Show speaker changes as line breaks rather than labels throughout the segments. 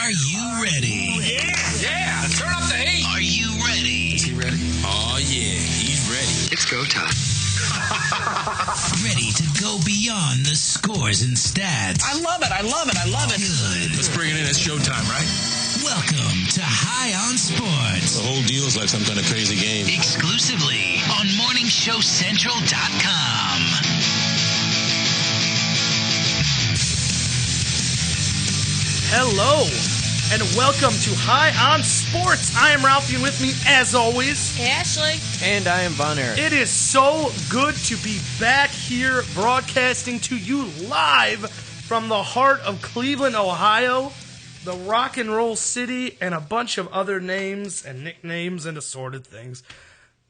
Are you ready?
Yeah, turn up the heat.
Are you ready?
Is he ready?
Oh, yeah, he's ready.
It's go time.
Ready to go beyond the scores and stats.
I love it.
Good.
Let's bring it in. It's showtime, right?
Welcome to High on Sports.
The whole deal is like some kind of crazy game.
Exclusively on MorningShowCentral.com.
Hello, and welcome to High on Sports. I am Ralphie, and with me, as always,
Ashley.
And I am Von Erich.
it is so good to be back here broadcasting to you live from the heart of Cleveland, Ohio, the rock and roll city, and a bunch of other names and nicknames and assorted things.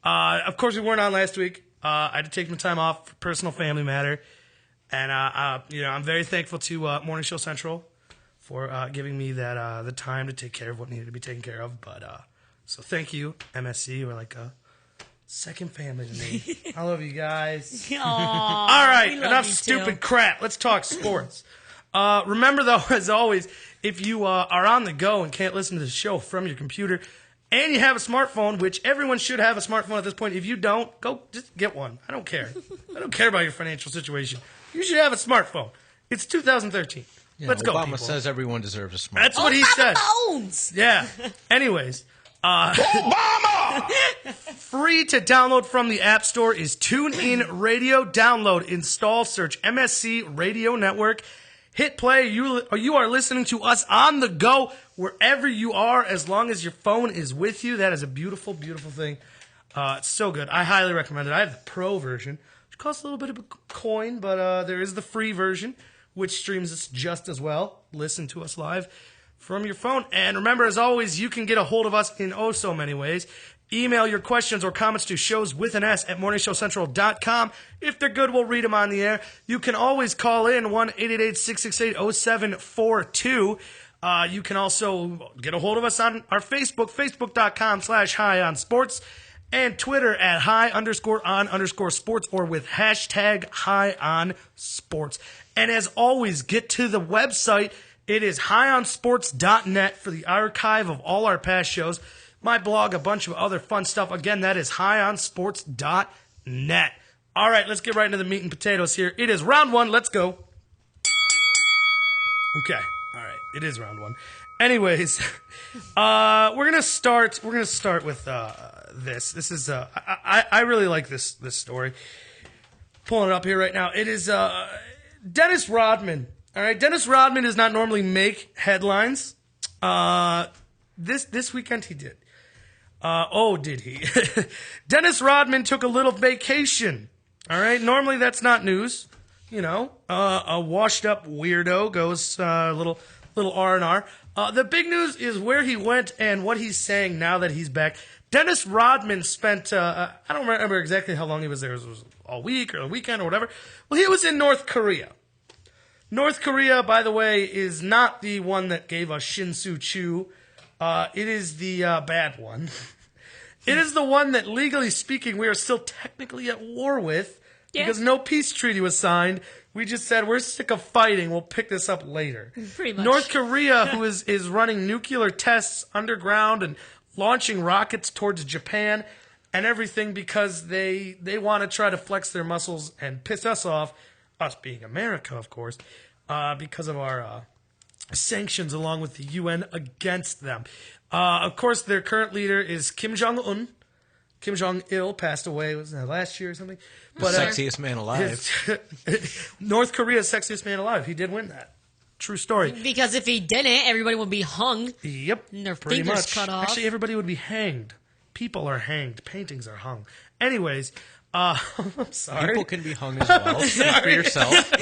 Of course, we weren't on last week. I had to take some time off for personal family matter, and I'm very thankful to Morning Show Central for giving me that the time to take care of what needed to be taken care of. But so thank you, MSC. You're like a second family to me. I love you guys.
Aww,
All right,
we love
enough
you
stupid
too.
crap. Let's talk sports. Remember, though, as always, if you are on the go and can't listen to the show from your computer, and you have a smartphone, which everyone should have a smartphone at this point. If you don't, go just get one. I don't care. I don't care about your financial situation. You should have a smartphone. It's 2013. Let's go,
Obama
people.
says everyone deserves a smartphone.
That's what he said.
Phones.
Yeah. Anyways, Obama! Free to download from the App Store is TuneIn Radio. Download, install, search MSC Radio Network. Hit play. You are listening to us on the go wherever you are, as long as your phone is with you. That is a beautiful, beautiful thing. It's so good. I highly recommend it. I have the Pro version, which costs a little bit of a coin, but there is the free version, which streams us just as well. Listen to us live from your phone. And remember, as always, you can get a hold of us in oh so many ways. Email your questions or comments to shows with an S at morningshowcentral.com. If they're good, we'll read them on the air. You can always call in 1-888-668-0742. You can also get a hold of us on our Facebook, facebook.com/high-on-sports, and Twitter at high_on_sports, or with hashtag high-on-sports. And as always, get to the website. It is highonsports.net for the archive of all our past shows. My blog, a bunch of other fun stuff. Again, that is highonsports.net. All right, let's get right into the meat and potatoes here. It is round one. Let's go. Okay. All right. It is round one. Anyways, we're gonna start with this. This is I really like this story. Pulling it up here right now. It is Dennis Rodman. All right, Dennis Rodman does not normally make headlines. This weekend he did. Did he? Dennis Rodman took a little vacation. All right, normally that's not news. You know, a washed-up weirdo goes little R&R. The big news is where he went and what he's saying now that he's back. Dennis Rodman spent, I don't remember exactly how long he was there. It was a week or a weekend or whatever. Well, he was in North Korea. North Korea, by the way, is not the one that gave us Shin-Soo Choo. It is the bad one. It is the one that, legally speaking, we are still technically at war with because no peace treaty was signed. We just said, we're sick of fighting. We'll pick this up later.
Pretty much.
North Korea, who is running nuclear tests underground and launching rockets towards Japan and everything because they want to try to flex their muscles and piss us off, us being America, of course, because of our sanctions along with the UN against them. Of course, their current leader is Kim Jong-un. Kim Jong-il passed away, was that last year or something? But,
Sexiest man alive.
North Korea's sexiest man alive. He did win that. True story.
Because if he didn't, everybody would be hung.
Yep.
And their
pretty
fingers
much.
cut off.
Actually, everybody would be hanged. People are hanged. Paintings are hung. Anyways, I'm sorry.
People can be hung as well. Speak for yourself.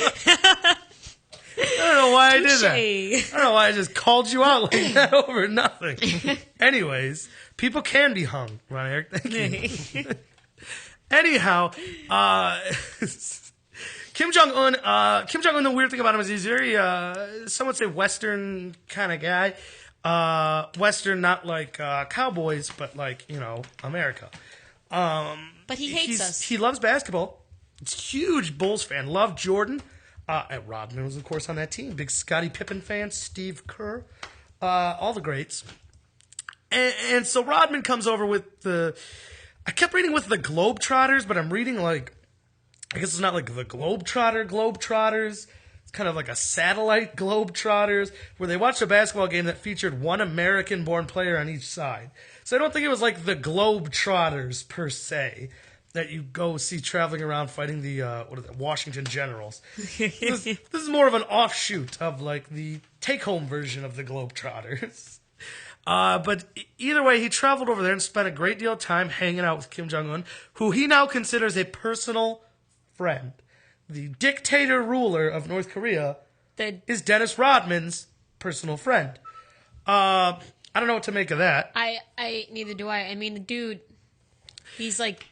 I don't know why I did that.
Touché.
I don't know why I just called you out like that over nothing. Anyways, people can be hung, Ron Eric. Thank you. Anyhow, Kim Jong-un, the weird thing about him is he's very, some would say Western kind of guy. Western, not like cowboys, but like, America.
But he hates us.
He loves basketball. He's a huge Bulls fan. Loved Jordan. And Rodman was, of course, on that team. Big Scottie Pippen fan. Steve Kerr. all the greats. And so Rodman comes over with I kept reading with the Globetrotters, but I'm reading like, I guess it's not like the Globetrotters. It's kind of like a satellite Globetrotters, where they watched a basketball game that featured one American-born player on each side. So I don't think it was like the Globetrotters per se that you go see traveling around fighting the Washington Generals. This is more of an offshoot of like the take-home version of the Globetrotters. But either way, he traveled over there and spent a great deal of time hanging out with Kim Jong-un, who he now considers a personal friend. The dictator ruler of North Korea is Dennis Rodman's personal friend. I don't know what to make of that.
Neither do I. I mean, the dude, he's like,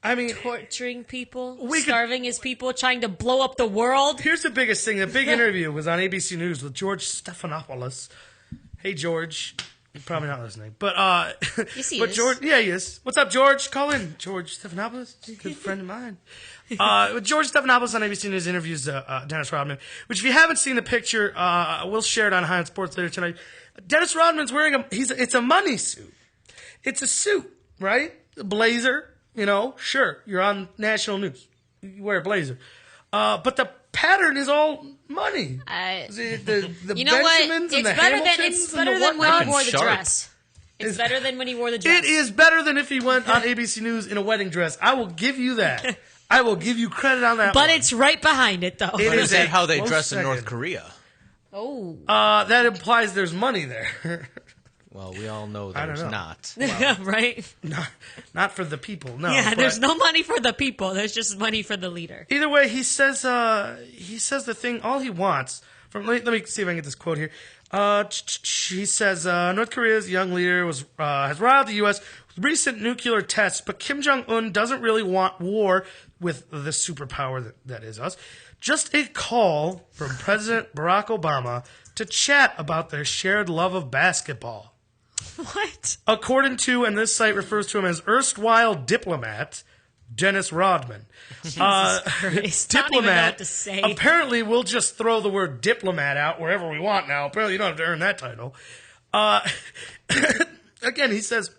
torturing people, starving his people, trying to blow up the world.
Here's the biggest thing. The big interview was on ABC News with George Stephanopoulos. Hey, George. You're probably not listening. But,
yes, he
but
is.
George, yeah, he is. What's up, George? Call in. George Stephanopoulos. He's a good friend of mine. George Stephanopoulos on ABC News interviews Dennis Rodman, which if you haven't seen the picture, we'll share it on High on Sports later tonight. Dennis Rodman's wearing it's a money suit. It's a suit, right? A blazer, sure, you're on national news. You wear a blazer. But the pattern is all money. The
you know
Benjamins
what?
and the
It's better than when he wore the
Sharp.
dress. It's better than when he wore the dress.
It is better than if he went on ABC News in a wedding dress. I will give you that. I will give you credit on that
But
one.
it's right behind it, though.
But is that how they
close
dress in
second.
North Korea?
Oh.
That implies there's money there.
Well, we all know
I don't
there's
know.
not.
Right?
Not for the people, no.
Yeah,
but
there's no money for the people. There's just money for the leader.
Either way, he says the thing, all he wants, let me see if I can get this quote here. He says, North Korea's young leader has riled the U.S. with recent nuclear tests, but Kim Jong-un doesn't really want war with the superpower that is us. Just a call from President Barack Obama to chat about their shared love of basketball.
What?
According to, and this site refers to him as erstwhile diplomat, Dennis Rodman.
Christ. I don't even know
Diplomat.
what to say.
Apparently, we'll just throw the word diplomat out wherever we want now. Apparently, you don't have to earn that title. Again, he says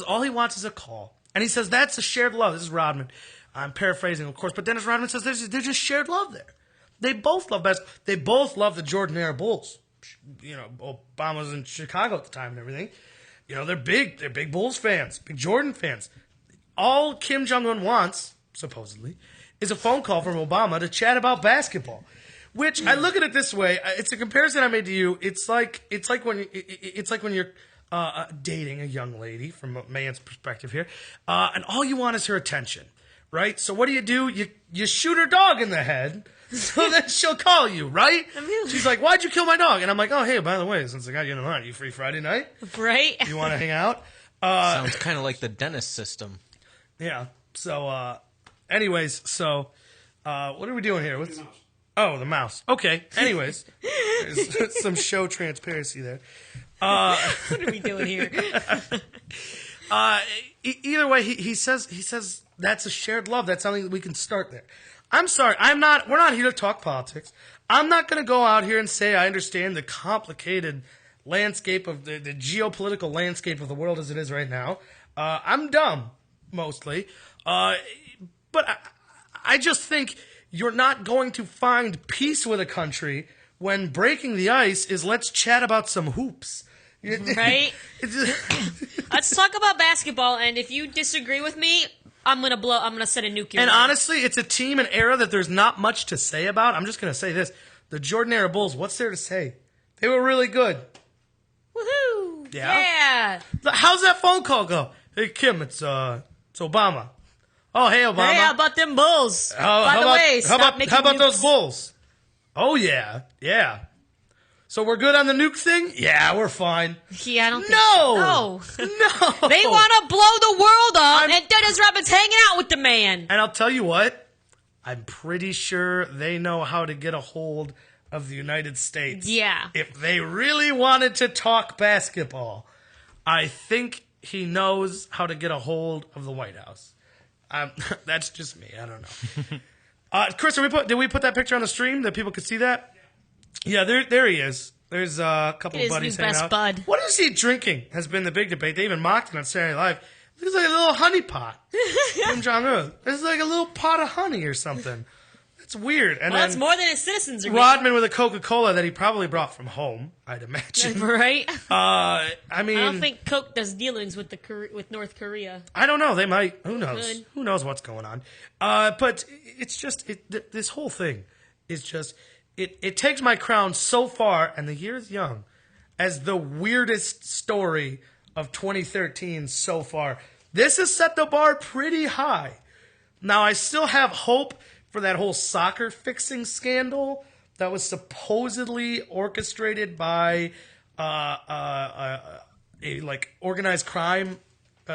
all he wants is a call. And he says that's a shared love. This is Rodman. I'm paraphrasing, of course, but Dennis Rodman says there's just shared love there. They both love basketball. They both love the Jordan-era Bulls. Obama's in Chicago at the time and everything. They're big Bulls fans, big Jordan fans. All Kim Jong-un wants, supposedly, is a phone call from Obama to chat about basketball. Which I look at it this way: it's a comparison I made to you. It's like when you're dating a young lady from a man's perspective here, and all you want is her attention, right? So what do? You shoot her dog in the head. So then she'll call you, right? She's like, "Why'd you kill my dog?" And I'm like, "Oh, hey, by the way, since I got you in the line, you free Friday night?
Right?
You want to hang out?"
Sounds kind of like the Dennis system.
Yeah. So, anyways, what are we doing here? The mouse. Okay. Anyways, there's some show transparency there.
What are we doing here?
Either way, he says that's a shared love. That's something that we can start there. I'm sorry. We're not here to talk politics. I'm not going to go out here and say I understand the complicated landscape of the geopolitical landscape of the world as it is right now. I'm dumb, mostly. But I just think you're not going to find peace with a country when breaking the ice is let's chat about some hoops.
Right? Let's talk about basketball, and if you disagree with me, I'm gonna send a nuclear.
And honestly, it's a team and era that there's not much to say about. I'm just gonna say this: the Jordan-era Bulls. What's there to say? They were really good.
Woohoo!
Yeah. How's that phone call go? Hey Kim, it's Obama. Oh hey Obama.
Hey, how about them Bulls?
How about those Bulls? Oh yeah. So we're good on the nuke thing? Yeah, we're fine.
Yeah, I don't think
No!
so.
No!
They want to blow the world up, and Dennis Rodman's hanging out with the man.
And I'll tell you what, I'm pretty sure they know how to get a hold of the United States.
Yeah.
If they really wanted to talk basketball, I think he knows how to get a hold of the White House. That's just me. I don't know. Chris, did we put that picture on the stream that people could see that? Yeah, there he is. There's a couple of
His
buddies
new
hanging
best
out.
bud.
What is he drinking has been the big debate. They even mocked him on Saturday Night Live. It looks like a little honey pot. Kim Jong-un. It's like a little pot of honey or something. It's weird. And
Well,
then
it's more than his citizens are
Rodman with a Coca-Cola that he probably brought from home, I'd imagine.
getting. Right?
I mean,
I don't think Coke does dealings with with North Korea.
I don't know. They might. Who knows?
Good.
Who knows what's going on? But it's just this whole thing is just it takes my crown so far, and the year is young, as the weirdest story of 2013 so far. This has set the bar pretty high. Now I still have hope for that whole soccer fixing scandal that was supposedly orchestrated by a like organized crime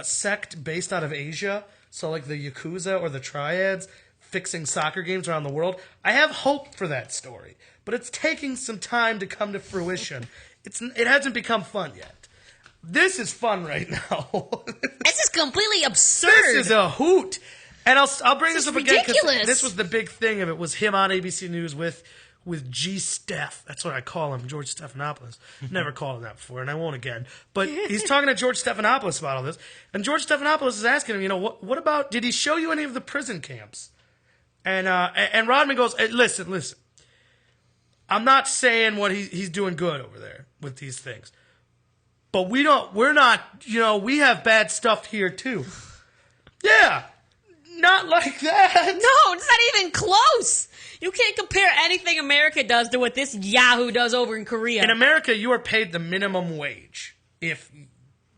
sect based out of Asia. So like the Yakuza or the Triads fixing soccer games around the world. I have hope for that story, but it's taking some time to come to fruition. It hasn't become fun yet. This is fun right now.
This is completely absurd.
This is a hoot. And I'll bring this up again because
ridiculous.
this was the big thing of it was him on ABC News with G. Steph. That's what I call him, George Stephanopoulos. Never called him that before, and I won't again. But he's talking to George Stephanopoulos about all this, and George Stephanopoulos is asking him, what about? Did he show you any of the prison camps? And Rodman goes, hey, listen. I'm not saying what he's doing good over there with these things, but we have bad stuff here too. Yeah. Not like that.
No, it's not even close. You can't compare anything America does to what this Yahoo does over in Korea.
In America, you are paid the minimum wage. If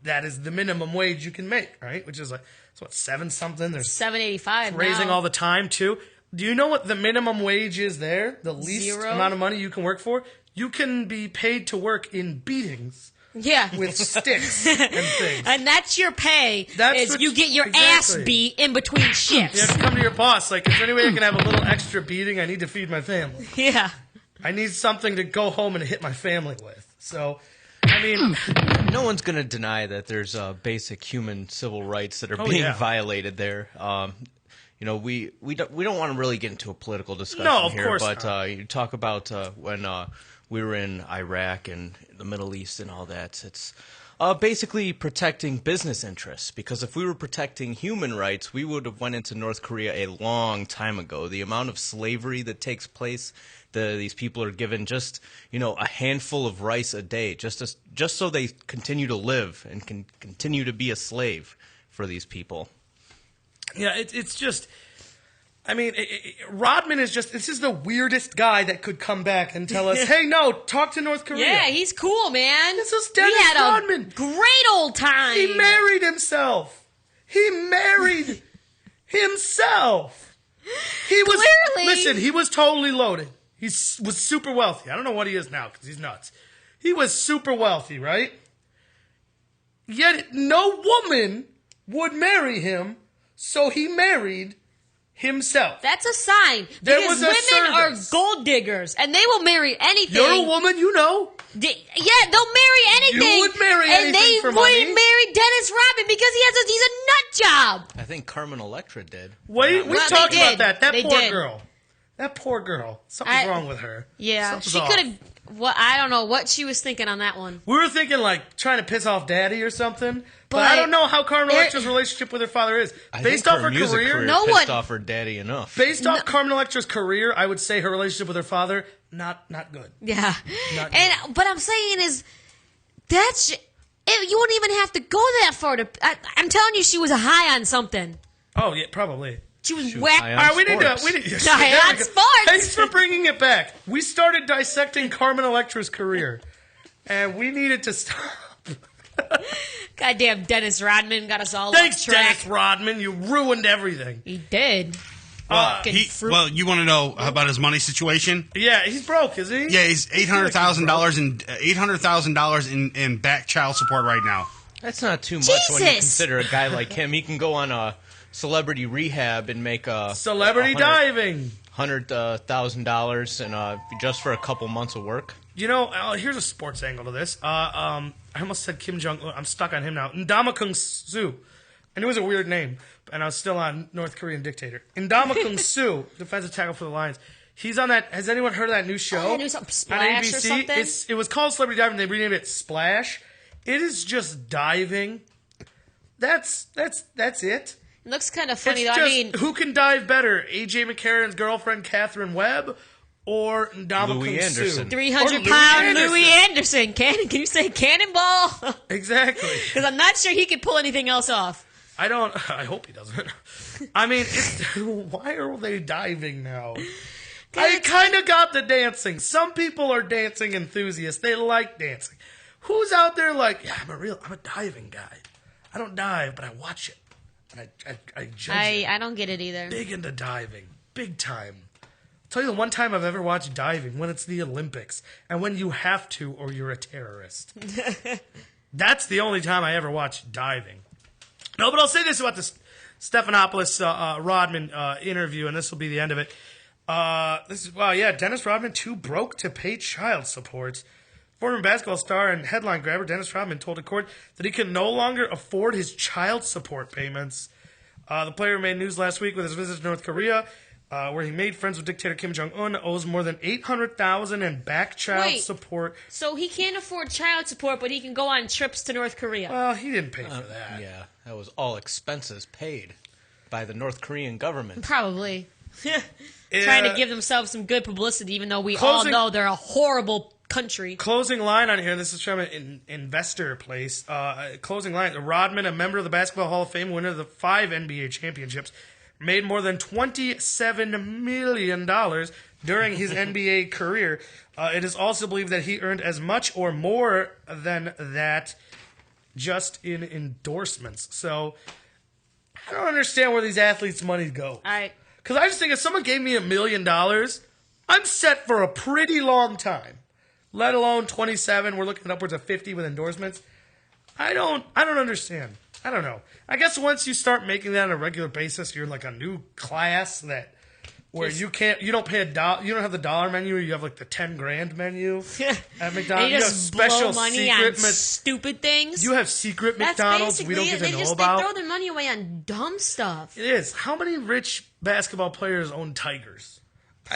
that is the minimum wage you can make, right? Which is like, it's what, 7-something? There's
$7.85
raising
now.
all the time, too. Do you know what the minimum wage is there? The least
Zero.
amount of money you can work for? You can be paid to work in beatings
Yeah.
with sticks and things.
And that's your pay.
That's what
you get your ass
exactly.
beat in between shifts.
You have to come to your boss. Like, is there any way I can have a little extra beating? I need to feed my family.
Yeah.
I need something to go home and hit my family with. So, I mean,
No one's going to deny that there's basic human civil rights that are
Oh,
being
yeah.
violated there. We don't want to really get into a political discussion
No, of
here,
course
but
not.
you talk about when we were in Iraq and the Middle East and all that. It's basically protecting business interests, because if we were protecting human rights, we would have went into North Korea a long time ago. The amount of slavery that takes place, these people are given just a handful of rice a day, just so they continue to live and can continue to be a slave for these people.
yeah, it's just. I mean, Rodman is this is the weirdest guy that could come back and tell us, hey, no, talk to North Korea.
Yeah, he's cool, man.
This is Dennis
we had
Rodman.
a great old time.
He married himself. He married himself. He was,
Clearly.
listen, he was totally loaded. He was super wealthy. I don't know what he is now because he's nuts. He was super wealthy, right? Yet no woman would marry him, so he married himself.
That's a sign.
There
Because
was a
women
service.
are gold diggers, and they will marry anything.
You're a woman, you know.
Yeah, they'll marry anything.
You would marry
and
anything
they
for
wouldn't
money.
marry Dennis Rodman because he's a nut job.
I think Carmen Electra did.
Wait, we
Well,
talked
they
about
did.
that. That
They
poor
did.
girl. That poor girl. Something's wrong with her.
Yeah,
Something's
she
off.
could have. What I don't know what she was thinking on that one.
We were thinking like trying to piss off Daddy or something, but
But
I don't know how Carmen
there-
Electra's relationship with her father is.
I
Based
think
off
her
her
music
career,
No
pissed
one-
off her daddy enough.
based off Carmen Electra's career, I would say her relationship with her father not good.
Yeah,
Not
and but I'm saying is that's you wouldn't even have to go that far to. I'm telling you, she was high on something.
Oh yeah, probably.
She was
was
whack.
high
All
on
right, we need to.
sports.
High
there we
on
go.
sports.
Thanks for bringing it back. We started dissecting Carmen Electra's career, and we needed to stop.
Goddamn Dennis Rodman got us all
Thanks,
off track.
Dennis Rodman. You ruined everything.
He did.
You want to know about his money situation?
Yeah, he's broke, is he?
Yeah, he's $800,000 in back child support right now.
That's not too much when you
Jesus!
consider a guy like him. He can go on a celebrity rehab and make
Celebrity diving.
$100,000 and just for a couple months of work.
You know, here's a sports angle to this. I almost said Kim Jong-un. I'm stuck on him now. Ndama Kung Soo. I knew it was a weird name, and I was still on North Korean dictator. Ndama Kung Soo, defensive tackle for the Lions. He's on that. Has anyone heard of that new show?
New Splash
on ABC?
or something?
It was called Celebrity Diving. They renamed it Splash. It is just diving. That's it.
It looks kind of funny,
It's
though.
just, who can dive better, A.J. McCarron's girlfriend, Catherine Webb, or Ndamukong
Louis Anderson.
300-pound Louis Anderson. Can you say cannonball?
Exactly.
Because I'm not sure he could pull anything else off.
I hope he doesn't. I mean, why are they diving now? I kind of got the dancing. Some people are dancing enthusiasts. They like dancing. Who's out there like, yeah, I'm a diving guy. I don't dive, but I watch it. And I judge it.
I don't get it either.
Big into diving. Big time. I'll tell you the one time I've ever watched diving, when it's the Olympics. And when you have to or you're a terrorist. That's the only time I ever watched diving. No, but I'll say this about the Stephanopoulos Rodman interview, and this will be the end of it. Dennis Rodman too broke to pay child support. Former basketball star and headline grabber Dennis Rodman told a court that he can no longer afford his child support payments. The player made news last week with his visit to North Korea, where he made friends with dictator Kim Jong-un, owes more than $800,000 in back child support.
So he can't afford child support, but he can go on trips to North Korea.
Well, he didn't pay for that.
Yeah, that was all expenses paid by the North Korean government.
Probably. Trying to give themselves some good publicity, even though we all
Closing-
know they're a horrible country.
Closing line on here. This is from an investor place. Closing line. Rodman, a member of the Basketball Hall of Fame, winner of the 5 NBA championships, made more than $27 million during his NBA career. It is also believed that he earned as much or more than that just in endorsements. So I don't understand where these athletes' money go. Because I just think if someone gave me $1 million, I'm set for a pretty long time. Let alone 27. We're looking at upwards of 50 with endorsements. I don't understand. I don't know. I guess once you start making that on a regular basis, you're like a new class where you don't pay you don't have the dollar menu. You have like the 10 grand menu at McDonald's.
And
you have
just
special
blow money
secret
on stupid things.
You have secret
That's
McDonald's we don't get to know about.
They throw their money away on dumb stuff.
It is. How many rich basketball players own Tigers?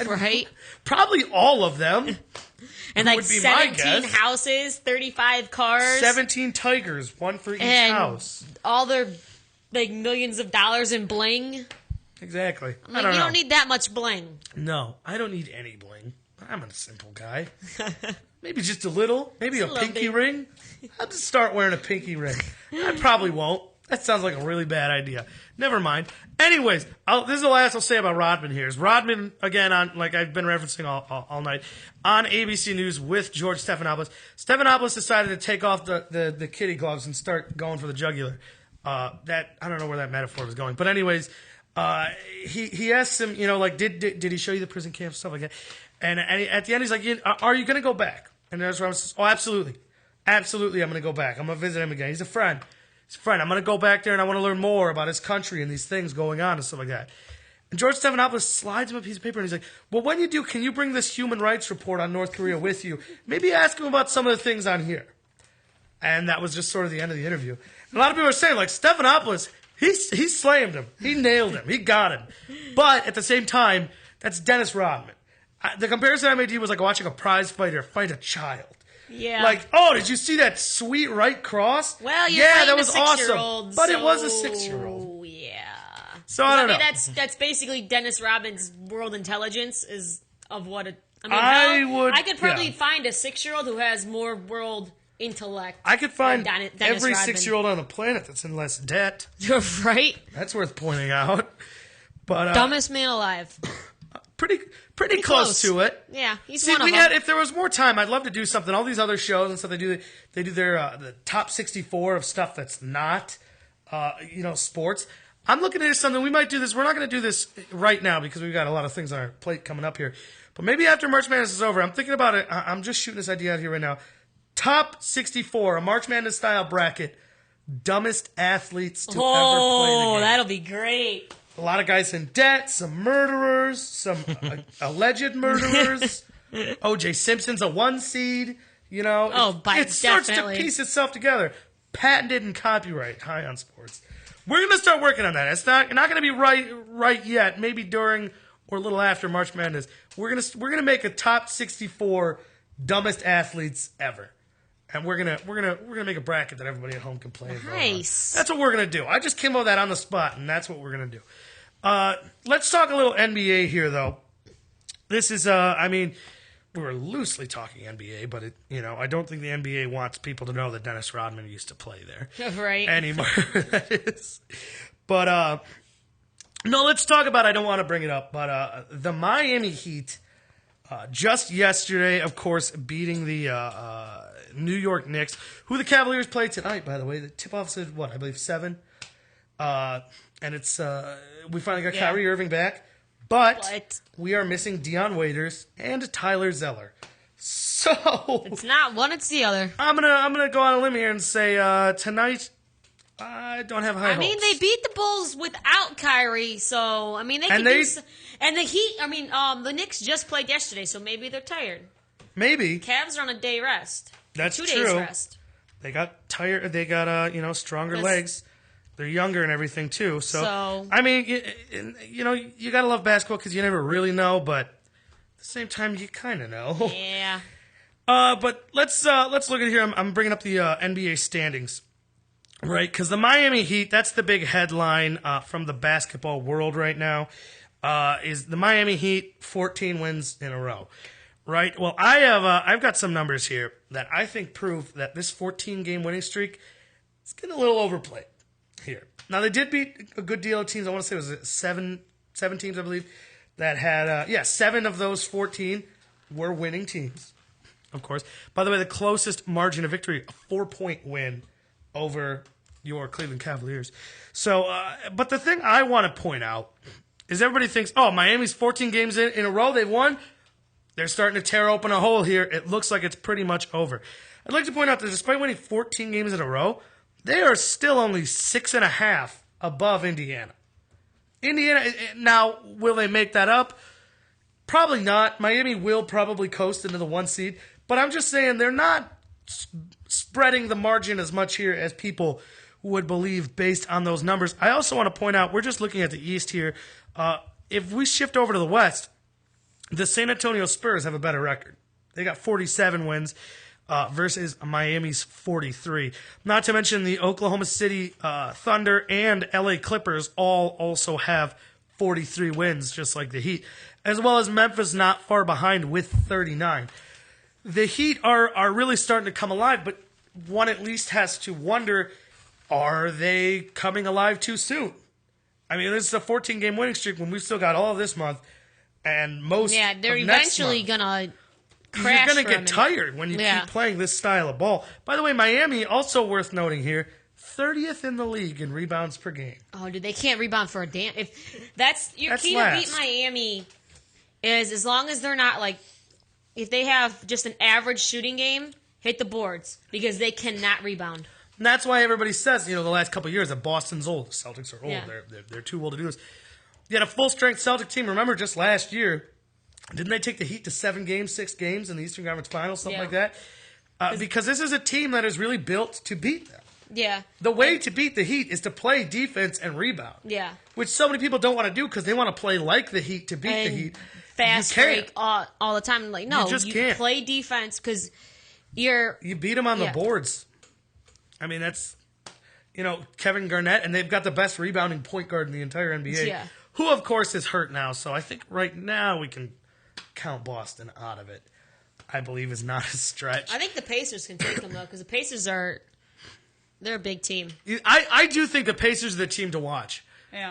Right?
Probably all of them.
And like 17 houses, 35 cars.
17 Tigers, one for each
and
house.
All their like millions of dollars in bling.
Exactly.
Like, you don't need that much bling.
No, I don't need any bling. I'm a simple guy. Maybe just a little. Maybe a pinky ring. I'll just start wearing a pinky ring. I probably won't. That sounds like a really bad idea. Never mind. Anyways, this is the last I'll say about Rodman here. Is Rodman, again, on like I've been referencing all night, on ABC News with George Stephanopoulos. Stephanopoulos decided to take off the kitty gloves and start going for the jugular. I don't know where that metaphor was going. But anyways, he asks him, did he show you the prison camp, stuff like that? And at the end, he's like, are you going to go back? And there's Rodman says, oh, absolutely. Absolutely, I'm going to go back. I'm going to visit him again. He's a friend. I'm going to go back there and I want to learn more about his country and these things going on and stuff like that. And George Stephanopoulos slides him a piece of paper and he's like, well, when you do, can you bring this human rights report on North Korea with you? Maybe ask him about some of the things on here. And that was just sort of the end of the interview. And a lot of people are saying, like, Stephanopoulos, he slammed him. He nailed him. He got him. But at the same time, that's Dennis Rodman. The comparison I made to you was like watching a prize fighter fight a child.
Yeah.
Like, oh, did you see that sweet right cross?
Well, that was
awesome. But it was a 6-year-old.
Yeah.
So I don't know.
That's basically Dennis Rodman's world intelligence is of what it. I could probably find a 6-year-old who has more world intellect.
I could find
Dennis
every
Rodman.
6-year-old on the planet that's in less debt.
Right.
That's worth pointing out. But
dumbest man alive.
Pretty close to it.
Yeah, he's one of them.
If there was more time, I'd love to do something. All these other shows and stuff, they do their the top 64 of stuff that's not, sports. I'm looking at something. We might do this. We're not going to do this right now because we've got a lot of things on our plate coming up here. But maybe after March Madness is over, I'm thinking about it. I'm just shooting this idea out here right now. Top 64, a March Madness style bracket, dumbest athletes to ever play the game.
That'll be great.
A lot of guys in debt, some murderers, some alleged murderers. O.J. Simpson's a 1 seed. It starts to piece itself together. Patented and copyright. High on Sports. We're going to start working on that. It's not going to be right yet. Maybe during or a little after March Madness, we're gonna make a top 64 dumbest athletes ever. And we're gonna make a bracket that everybody at home can play.
Nice.
That's what we're gonna do. I just came up with that on the spot, and that's what we're gonna do. Let's talk a little NBA here, though. This is, we were loosely talking NBA, but I don't think the NBA wants people to know that Dennis Rodman used to play there,
right?
Anymore. That is, but no, let's talk about. I don't want to bring it up, but the Miami Heat just yesterday, of course, beating the New York Knicks, who the Cavaliers play tonight, by the way. The tip-off said, I believe 7. And it's we finally got Kyrie Irving back, but we are missing Dion Waiters and Tyler Zeller. So
it's not one, it's the other.
I'm gonna go on a limb here and say tonight I don't have high hopes.
They beat the Bulls without Kyrie, so they can do. And the Heat, the Knicks just played yesterday, so maybe they're tired.
Maybe
Cavs are on a day rest.
That's
2
true.
days rest.
They got tired. They got stronger legs. They're younger and everything too. So you gotta love basketball because you never really know, but at the same time you kind of know.
Yeah.
But let's look at here. I'm bringing up the NBA standings, right? Because the Miami Heat. That's the big headline from the basketball world right now. Is the Miami Heat 14 wins in a row. Right. Well, I've got some numbers here that I think prove that this 14-game winning streak is getting a little overplayed here. Now, they did beat a good deal of teams. I want to say it was seven teams, I believe, that had 7 of those 14 were winning teams. Of course. By the way, the closest margin of victory, a 4-point win over your Cleveland Cavaliers. So, but the thing I want to point out is everybody thinks, Miami's 14 games in a row, they've won. They're starting to tear open a hole here. It looks like it's pretty much over. I'd like to point out that despite winning 14 games in a row, they are still only 6.5 above Indiana. Now, will they make that up? Probably not. Miami will probably coast into the 1 seed. But I'm just saying they're not spreading the margin as much here as people would believe based on those numbers. I also want to point out, we're just looking at the East here. If we shift over to the West, the San Antonio Spurs have a better record. They got 47 wins versus Miami's 43. Not to mention the Oklahoma City Thunder and LA Clippers all also have 43 wins, just like the Heat, as well as Memphis not far behind with 39. The Heat are really starting to come alive, but one at least has to wonder, are they coming alive too soon? This is a 14-game winning streak when we've still got all of this month. And
they're eventually gonna crash.
You're gonna get tired when you keep playing this style of ball. By the way, Miami, also worth noting here, 30th in the league in rebounds per game.
Oh, dude, they can't rebound for a damn. If that's your key to beat Miami, is as long as they're not if they have just an average shooting game, hit the boards because they cannot rebound.
And that's why everybody says, the last couple of years that Boston's old, the Celtics are old.
Yeah.
They're too old to do this. You had a full-strength Celtic team. Remember, just last year, didn't they take the Heat to 6 games in the Eastern Conference Finals, something like that? Because this is a team that is really built to beat them.
Yeah.
The way to beat the Heat is to play defense and rebound.
Yeah.
Which so many people don't want to do because they want to play like the Heat to beat the Heat.
Fast break all the time. No, you
can't
play defense because you
beat them on the boards. That's Kevin Garnett, and they've got the best rebounding point guard in the entire NBA.
Yeah.
Who, of course, is hurt now. So I think right now we can count Boston out of it. I believe is not a stretch.
I think the Pacers can take them, though, because the Pacers they're a big team.
I do think the Pacers are the team to watch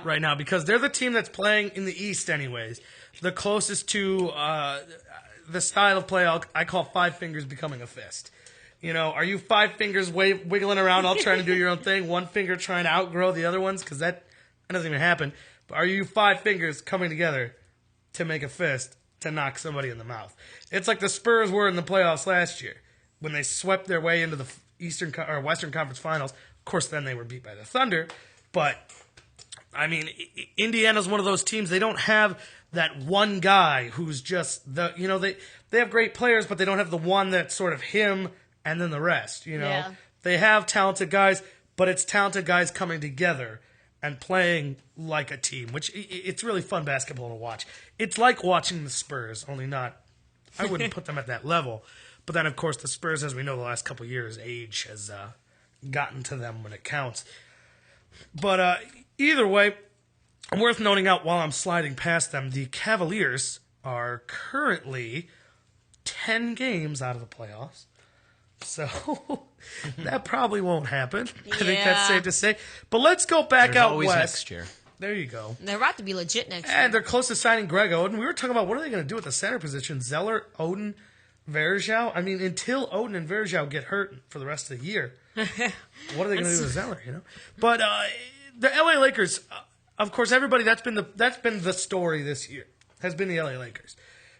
right now because they're the team that's playing in the East anyways. The closest to the style of play I call 5 fingers becoming a fist. Are you 5 fingers wiggling around all trying to do your own thing, 1 finger trying to outgrow the other ones? Because that doesn't even happen. But are you 5 fingers coming together to make a fist to knock somebody in the mouth? It's like the Spurs were in the playoffs last year when they swept their way into the Western Conference Finals. Of course, then they were beat by the Thunder. But, Indiana's one of those teams. They don't have that one guy who's just they have great players, but they don't have the one that's sort of him and then the rest, They have talented guys, but it's talented guys coming together and playing like a team, which it's really fun basketball to watch. It's like watching the Spurs, only not. I wouldn't put them at that level. But then, of course, the Spurs, as we know, the last couple of years, age has gotten to them when it counts. But either way, worth noting out while I'm sliding past them, the Cavaliers are currently 10 games out of the playoffs. So that probably won't happen. I think that's safe to say. But let's go back out
always
west.
Next year.
There you go.
They're about to be legit next year.
And they're close to signing Greg Oden. We were talking about what are they going to do with the center position? Zeller, Oden, Varejao? I mean, until Oden and Varejao get hurt for the rest of the year, what are they going to do with Zeller, you know? But the LA Lakers, of course, everybody, that's been the story this year, has been the LA Lakers.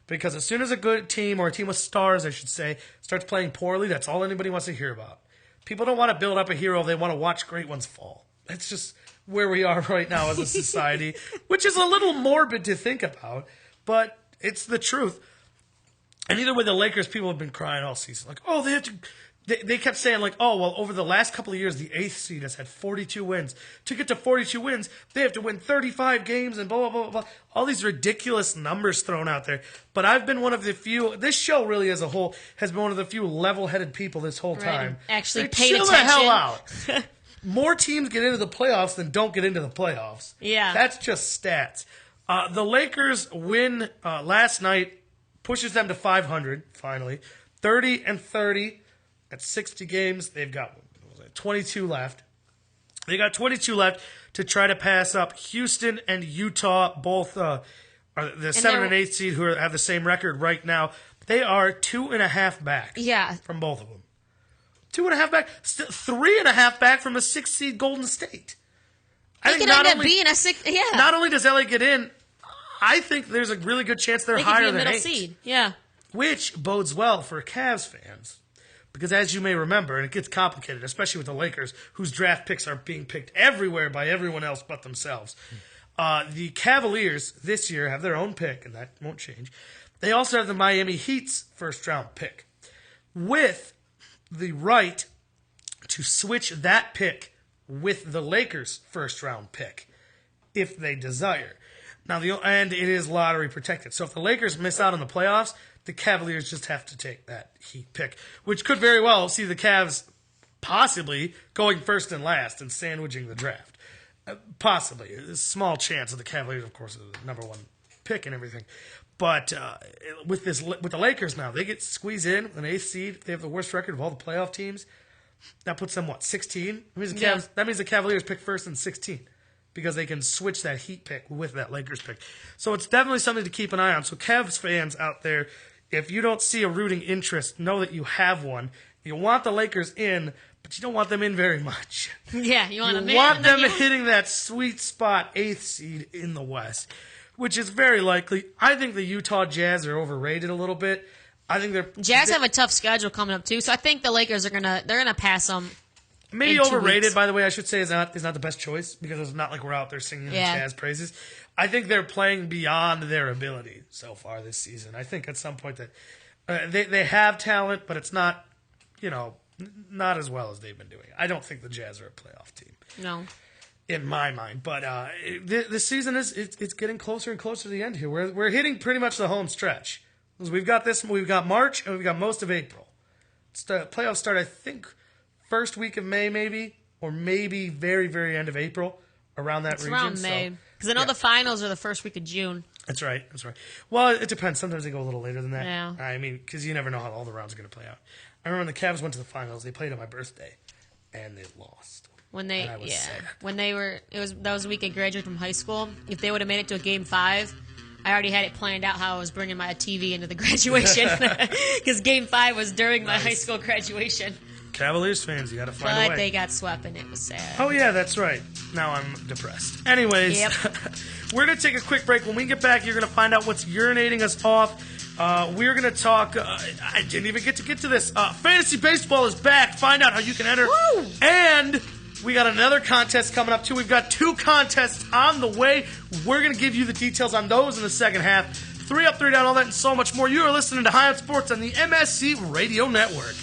Because as soon as a good team, or a team with stars, I should say, starts playing poorly, that's all anybody wants to hear about. People don't want to build up a hero. They want to watch great ones fall. That's just where we are right now as a society, which is a little morbid to think about, but it's the truth. And either way, the Lakers, people have been crying all season. Like, oh, they have to... They kept saying, like, oh, well, over the last couple of years, the 8th seed has had 42 wins. To get to 42 wins, they have to win 35 games and blah, blah, blah, blah. All these ridiculous numbers thrown out there. But I've been one of the few, this show really as a whole, has been one of the few level-headed people this whole time.
Actually
Like,
paid
chill
attention.
the hell out. More teams get into the playoffs than don't get into the playoffs.
Yeah.
That's just stats. The Lakers win last night, pushes them to 500, finally. 30-30. At 60 games, they've got 22 left. They got 22 left to try to pass up Houston and Utah, both are the 7 and 8 seed who have the same record right now. They are 2.5 back from both of them. 2.5 back, 3.5 back from a 6 seed Golden State.
They could end up being a 6. Yeah.
Not only does LA get in, I think there's a really good chance they're higher than 8.
Seed. Yeah.
Which bodes well for Cavs fans. Because as you may remember, and it gets complicated, especially with the Lakers, whose draft picks are being picked everywhere by everyone else but themselves. The Cavaliers this year have their own pick, and that won't change. They also have the Miami Heat's first-round pick, with the right to switch that pick with the Lakers' first-round pick, if they desire. Now, and it is lottery protected. So if the Lakers miss out on the playoffs, the Cavaliers just have to take that Heat pick, which could very well see the Cavs possibly going first and last and sandwiching the draft. Possibly. A small chance of the Cavaliers, of course, are the number one pick and everything. But with the Lakers now, they get squeezed in an 8th seed. They have the worst record of all the playoff teams. That puts them, 16? That means the Cavaliers pick first and 16. Because they can switch that Heat pick with that Lakers pick. So it's definitely something to keep an eye on. So Cavs fans out there, if you don't see a rooting interest, know that you have one. You want the Lakers in, but you don't want them in very much.
Yeah, you want
them hitting that sweet spot 8th seed in the West, which is very likely. I think the Utah Jazz are overrated a little bit. I think
Jazz have a tough schedule coming up too, so I think the Lakers are gonna pass them.
Maybe overrated, by the way, I should say, is not the best choice, because it's not like we're out there singing Jazz praises. I think they're playing beyond their ability so far this season. I think at some point that they have talent, but it's not, not as well as they've been doing. I don't think the Jazz are a playoff team.
No.
In my mind. But this season it's getting closer and closer to the end here. We're hitting pretty much the home stretch. We've got March, and we've got most of April. Playoffs start, I think, first week of May, maybe, or maybe very, very end of April, around that region.
Around May, because I know the finals are the first week of June.
That's right. Well, it depends. Sometimes they go a little later than that.
Yeah.
I mean, because you never know how all the rounds are going to play out. I remember when the Cavs went to the finals, they played on my birthday, and they lost. That was the week I graduated from high school. If they would have made it to a Game 5, I already had it planned out how I was bringing my TV into the graduation, because Game 5 was during my high school graduation. Cavaliers fans, you got to find a way.
But they got swept, and it was sad.
Oh, yeah, that's right. Now I'm depressed. Anyways, we're going to take a quick break. When we get back, you're going to find out what's urinating us off. We're going to talk, I didn't even get to this. Fantasy baseball is back. Find out how you can enter.
Woo!
And we got another contest coming up, too. We've got 2 contests on the way. We're going to give you the details on those in the second half. 3 up, 3 down, all that, and so much more. You are listening to High on Sports on the MSC Radio Network.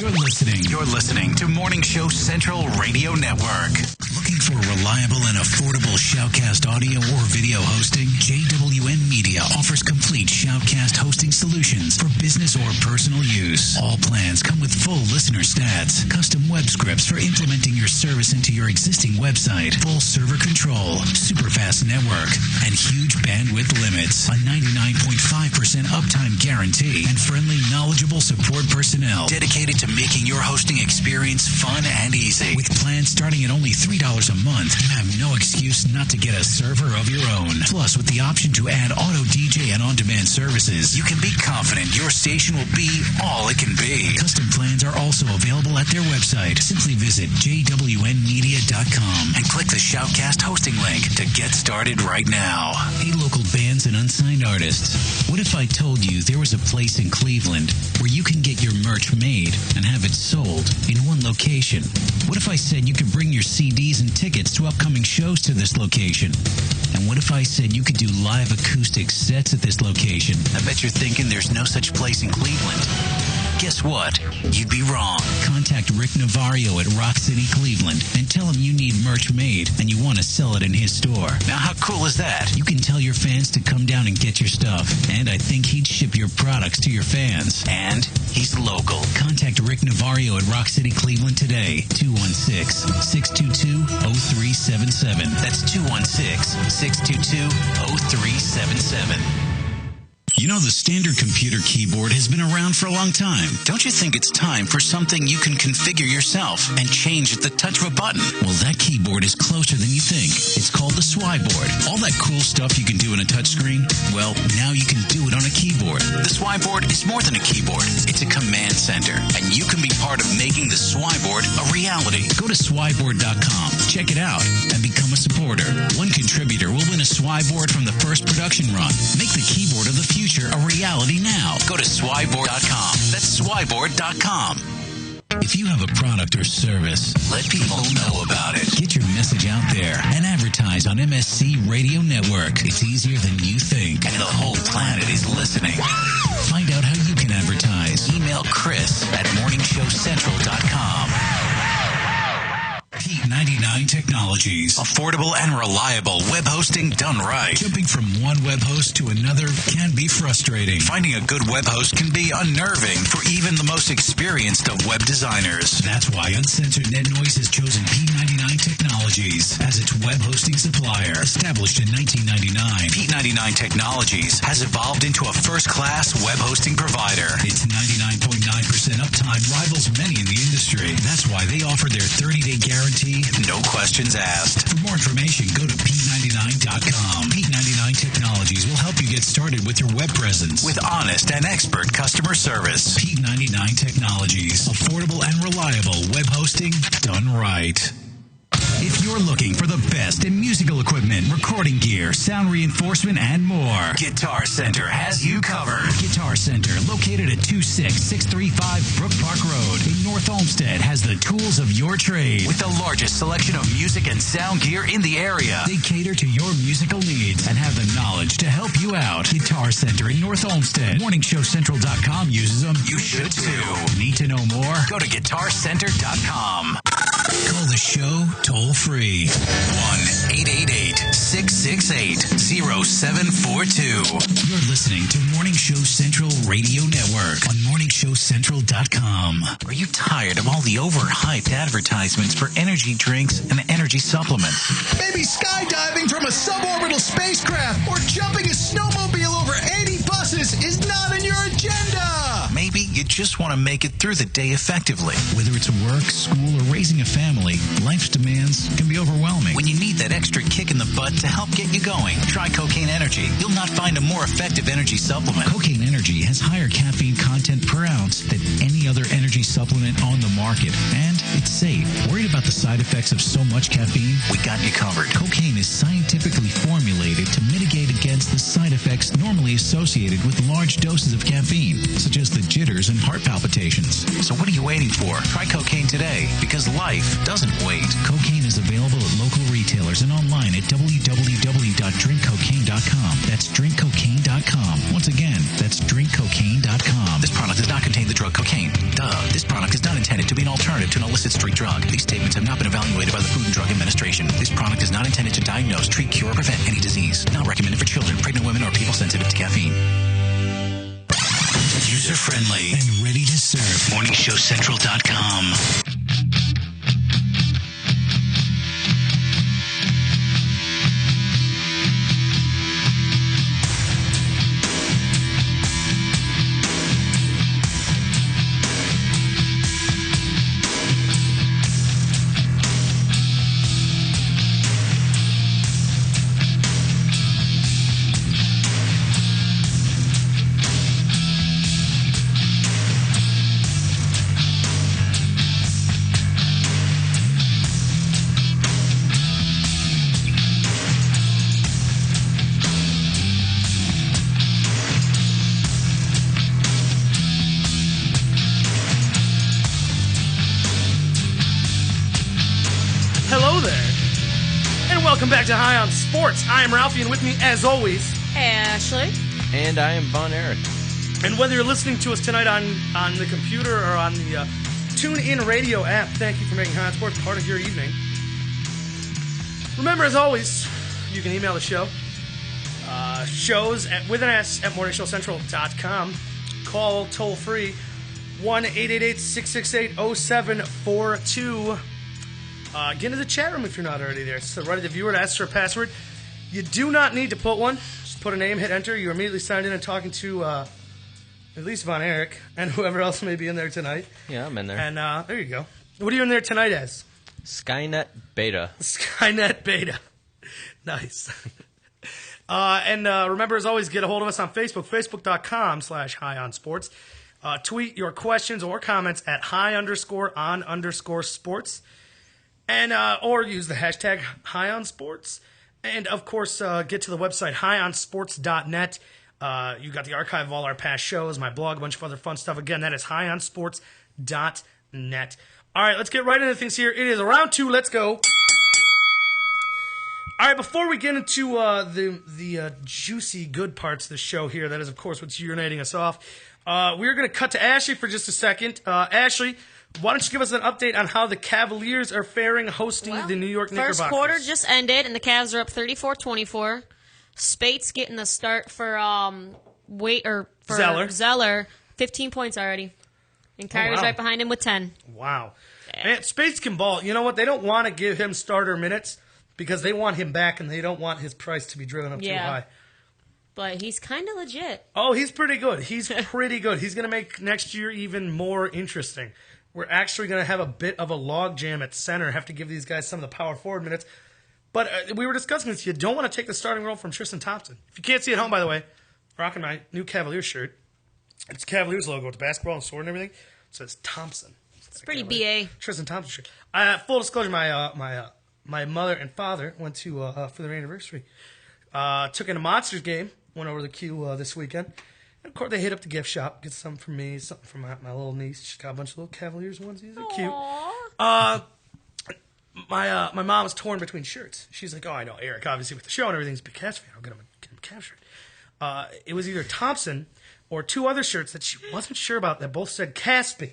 You're listening to Morning Show Central Radio Network. Looking for reliable and affordable Shoutcast audio or video hosting? JWN Media offers complete Shoutcast hosting solutions for business or personal use. All plans come with full listener stats, custom web scripts for implementing your service into your existing website, full server control, super fast network, and huge bandwidth limits. A 99.5% uptime guarantee and friendly, knowledgeable support personnel dedicated to making your hosting experience fun and easy. With plans starting at only $3 a month, you have no excuse not to get a server of your own. Plus, with the option to add auto DJ and on-demand services, you can be confident your station will be all it can be. Custom plans are also available at their website. Simply visit jwnmedia.com and click the Shoutcast hosting link to get started right now. Hey, local bands and unsigned artists, what if I told you there was a place in Cleveland where you can get your merch made and have it sold in one location? What if I said you could bring your CDs and tickets to upcoming shows to this location? And what if I said you could do live acoustic sets at this location? I bet you're thinking there's no such place in Cleveland. Guess what? You'd be wrong. Contact Rick Navario at Rock City, Cleveland, and tell him you need merch made and you want to sell it in his store. Now, how cool is that? You can tell your fans to come down and get your stuff, and I think he'd ship your products to your fans. And he's local. Contact Rick Navario at Rock City, Cleveland today. 216-622-0377. That's 216-622-0377. You know, the standard computer keyboard has been around for a long time. Don't you think it's time for something you can configure yourself and change at the touch of a button? Well, that keyboard is closer than you think. It's called the Swyboard. All that cool stuff you can do in a touchscreen, well, now you can do it on a keyboard. The Swyboard is more than a keyboard. It's a command center, and you can be part of making the Swyboard a reality. Go to Swyboard.com, check it out, and become a supporter. One contributor will win a Swyboard from the first production run. Make the keyboard of the future a reality now. Go to Swyboard.com. That's Swyboard.com. If you have a product or service, let people know about it. Get your message out there and advertise on MSC Radio Network. It's easier than you think, and the whole planet is listening. Find out how you can advertise. Email Chris at morningshowcentral.com. Pete 99 Technologies. Affordable and reliable web hosting done right. Jumping from one web host to another can be frustrating. Finding a good web host can be unnerving for even the most experienced of web designers. That's why Uncensored Net Noise has chosen P99 Technologies as its web hosting supplier. Established in 1999, P99 Technologies has evolved into a first-class web hosting provider. Its 99.9% uptime rivals many in the industry. That's why they offer their 30-day guarantee, no questions asked. For more information, go to P99.com. P99 Technologies will help you get started with your web presence with honest and expert customer service. P99 Technologies. Affordable and reliable web hosting done right. If you're looking for the best in musical equipment, recording gear, sound reinforcement, and more, Guitar Center has you covered. Guitar Center, located at 26635 Brook Park Road in North Olmsted, has the tools of your trade with the largest selection of music and sound gear in the area. They cater to your musical needs and have the knowledge to help you out. Guitar Center in North Olmsted. MorningshowCentral.com uses them. You should too. Need to know more? Go to GuitarCenter.com. Call the show toll-free. 1-888-668-0742. You're listening to Morning Show Central Radio Network on MorningshowCentral.com. Are you tired of all the overhyped advertisements for energy drinks and energy supplements?
Maybe skydiving from a suborbital spacecraft or jumping a snowmobile over 80 buses is not in your agenda.
Maybe you just want to make it through the day effectively. Whether it's work, school, or raising a family, life's demands can be overwhelming. When you need that extra kick in the butt to help get you going, try Cocaine Energy. You'll not find a more effective energy supplement. Cocaine Energy has higher caffeine content per ounce than any other energy supplement on the market, and it's safe. Worried about the side effects of so much caffeine? We got you covered. Cocaine is scientifically formulated to mitigate against the side effects normally associated with large doses of caffeine, such as the jitters and heart palpitations. So what are you waiting for? Try cocaine today, because life doesn't wait. Cocaine is available at local retailers retailers and online at www.drinkcocaine.com. That's drinkcocaine.com. Once again, that's drinkcocaine.com. This product does not contain the drug cocaine. This product is not intended to be an alternative to an illicit street drug. These statements have not been evaluated by the Food and Drug Administration. This product is not intended to diagnose, treat, cure, or prevent any disease. Not recommended for children, pregnant women, or people sensitive to caffeine. User-friendly and ready to serve. MorningShowCentral.com.
Back to High on Sports. I am Ralphie, and with me, as always,
Ashley.
And I am Von Erich.
And whether you're listening to us tonight on the computer or on the TuneIn Radio app, thank you for making High on Sports part of your evening. Remember, as always, you can email the show. Shows with an S at morningshowcentral.com. Call toll-free 1-888-668-0742. Get into the chat room if you're not already there. So right at the viewer to ask for a password. You do not need to put one. Just put a name, hit enter. You're immediately signed in and talking to at least Von Erich and whoever else may be in there tonight.
Yeah, I'm in there.
And there you go. What are you in there tonight as?
Skynet Beta.
Skynet Beta. Nice. And remember, as always, get a hold of us on Facebook, facebook.com/high-on-sports. Tweet your questions or comments at high_on_sports. And or use the hashtag HighOnSports. And, of course, get to the website, highonsports.net. You got the archive of all our past shows, my blog, a bunch of other fun stuff. Again, that is highonsports.net. All right, let's get right into things here. It is round 2. Let's go. All right, before we get into the juicy good parts of the show here, that is, of course, what's urinating us off, we're going to cut to Ashley for just a second. Ashley, why don't you give us an update on how the Cavaliers are faring hosting the New York Knickerbockers?
First quarter just ended, and the Cavs are up 34-24. Spate's getting the start for Zeller. 15 points already. And Kyrie's right behind him with 10.
Wow. Yeah. Man, Spates can ball. You know what? They don't want to give him starter minutes because they want him back, and they don't want his price to be driven up too high.
But he's kind of legit.
Oh, he's pretty good. He's pretty good. He's going to make next year even more interesting. We're actually going to have a bit of a logjam at center, have to give these guys some of the power forward minutes. But we were discussing this. You don't want to take the starting role from Tristan Thompson. If you can't see at home, by the way, rocking my new Cavaliers shirt. It's Cavaliers logo with the basketball and sword and everything. It says Thompson.
It's pretty BA.
Tristan Thompson shirt. Full disclosure, my mother and father went to for their anniversary. Took in a Monsters game. Went over to the Q this weekend. And of course, they hit up the gift shop, get something for me, something for my little niece. She's got a bunch of little Cavaliers onesies. They're cute. My mom was torn between shirts. She's like, oh, I know Eric, obviously, with the show and everything, he's a big Cavs fan. I'll get him a Cavs shirt. It was either Thompson or two other shirts that she wasn't sure about that both said Caspi.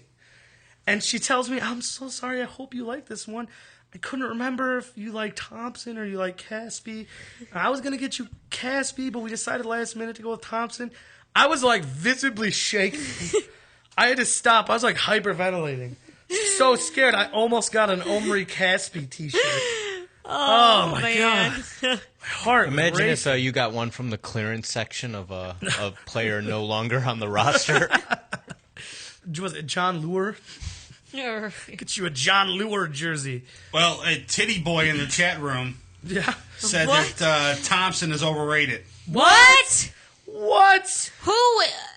And she tells me, I'm so sorry, I hope you like this one. I couldn't remember if you like Thompson or you like Caspi. I was going to get you Caspi, but we decided last minute to go with Thompson. I was like visibly shaking. I had to stop. I was like hyperventilating. So scared. I almost got an Omri Caspi t-shirt. Oh my God. My heart
Imagine
racing.
if you got one from the clearance section of a player no longer on the roster.
Was it John Lure? Get you a John Lure jersey.
Well, a titty boy in the chat room said that Thompson is overrated.
What?
Who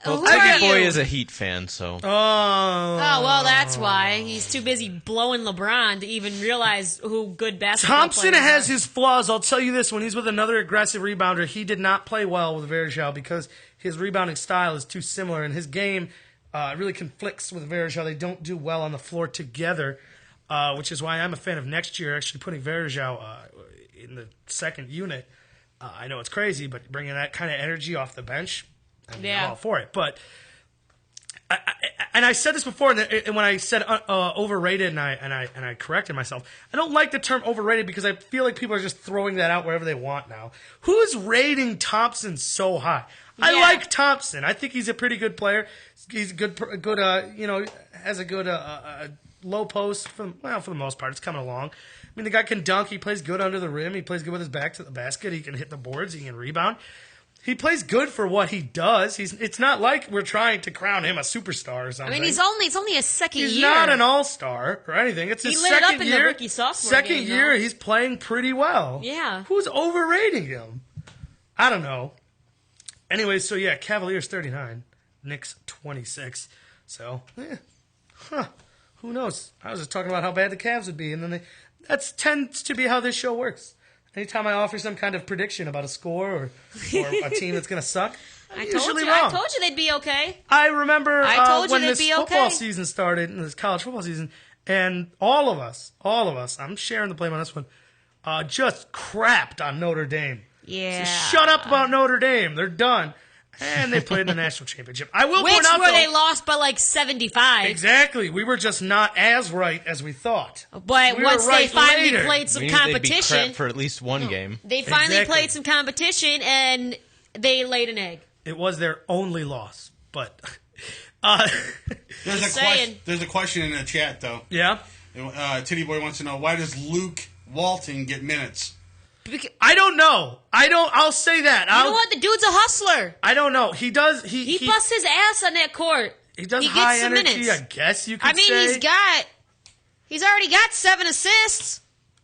Well,
are
Titty Boy
you?
is a Heat fan, so.
Oh, well, that's why. He's too busy blowing LeBron to even realize who good basketball
Thompson
players
has
are.
his flaws. I'll tell you this. When he's with another aggressive rebounder, he did not play well with Varejao because his rebounding style is too similar, and his game really conflicts with Varejao. They don't do well on the floor together, which is why I'm a fan of next year actually putting Varejao in the second unit. I know it's crazy, but bringing that kind of energy off the bench, I'm all for it. But I said this before, and when I said overrated, and I corrected myself. I don't like the term overrated because I feel like people are just throwing that out wherever they want now. Who's rating Thompson so high? I like Thompson. I think he's a pretty good player. He's good. Has a good low post for the most part. It's coming along. I mean, the guy can dunk. He plays good under the rim. He plays good with his back to the basket. He can hit the boards. He can rebound. He plays good for what he does. It's not like we're trying to crown him a superstar or something.
I mean, it's only a second year.
He's not an all-star or anything. It's his second year. He lit it up in the rookie sophomore game, year, he's playing pretty well.
Yeah.
Who's overrating him? I don't know. Anyway, so yeah, Cavaliers 39, Knicks 26. So, who knows? I was just talking about how bad the Cavs would be, and then that tends to be how this show works. Anytime I offer some kind of prediction about a score or a team that's going to suck, I'm usually wrong.
I told you they'd be okay.
I remember when this football season started, and this college football season, and all of us, I'm sharing the blame on this one, just crapped on Notre Dame.
Yeah.
So shut up about Notre Dame. They're done. And they played in the national championship. I will point out,
where they lost by like 75.
Exactly. We were just not as right as we thought.
But once they finally played some competition.
They'd be crap for at least one game.
They finally played some competition, and they laid an egg.
It was their only loss. But
there's a question in the chat, though.
Yeah?
Titty Boy wants to know, why does Luke Walton get minutes?
I don't know. I'll say that.
You know what? The dude's a hustler.
I don't know. He does. He
busts his ass on that court.
He does high energy. Minutes. I guess you could say.
He's already got 7 assists.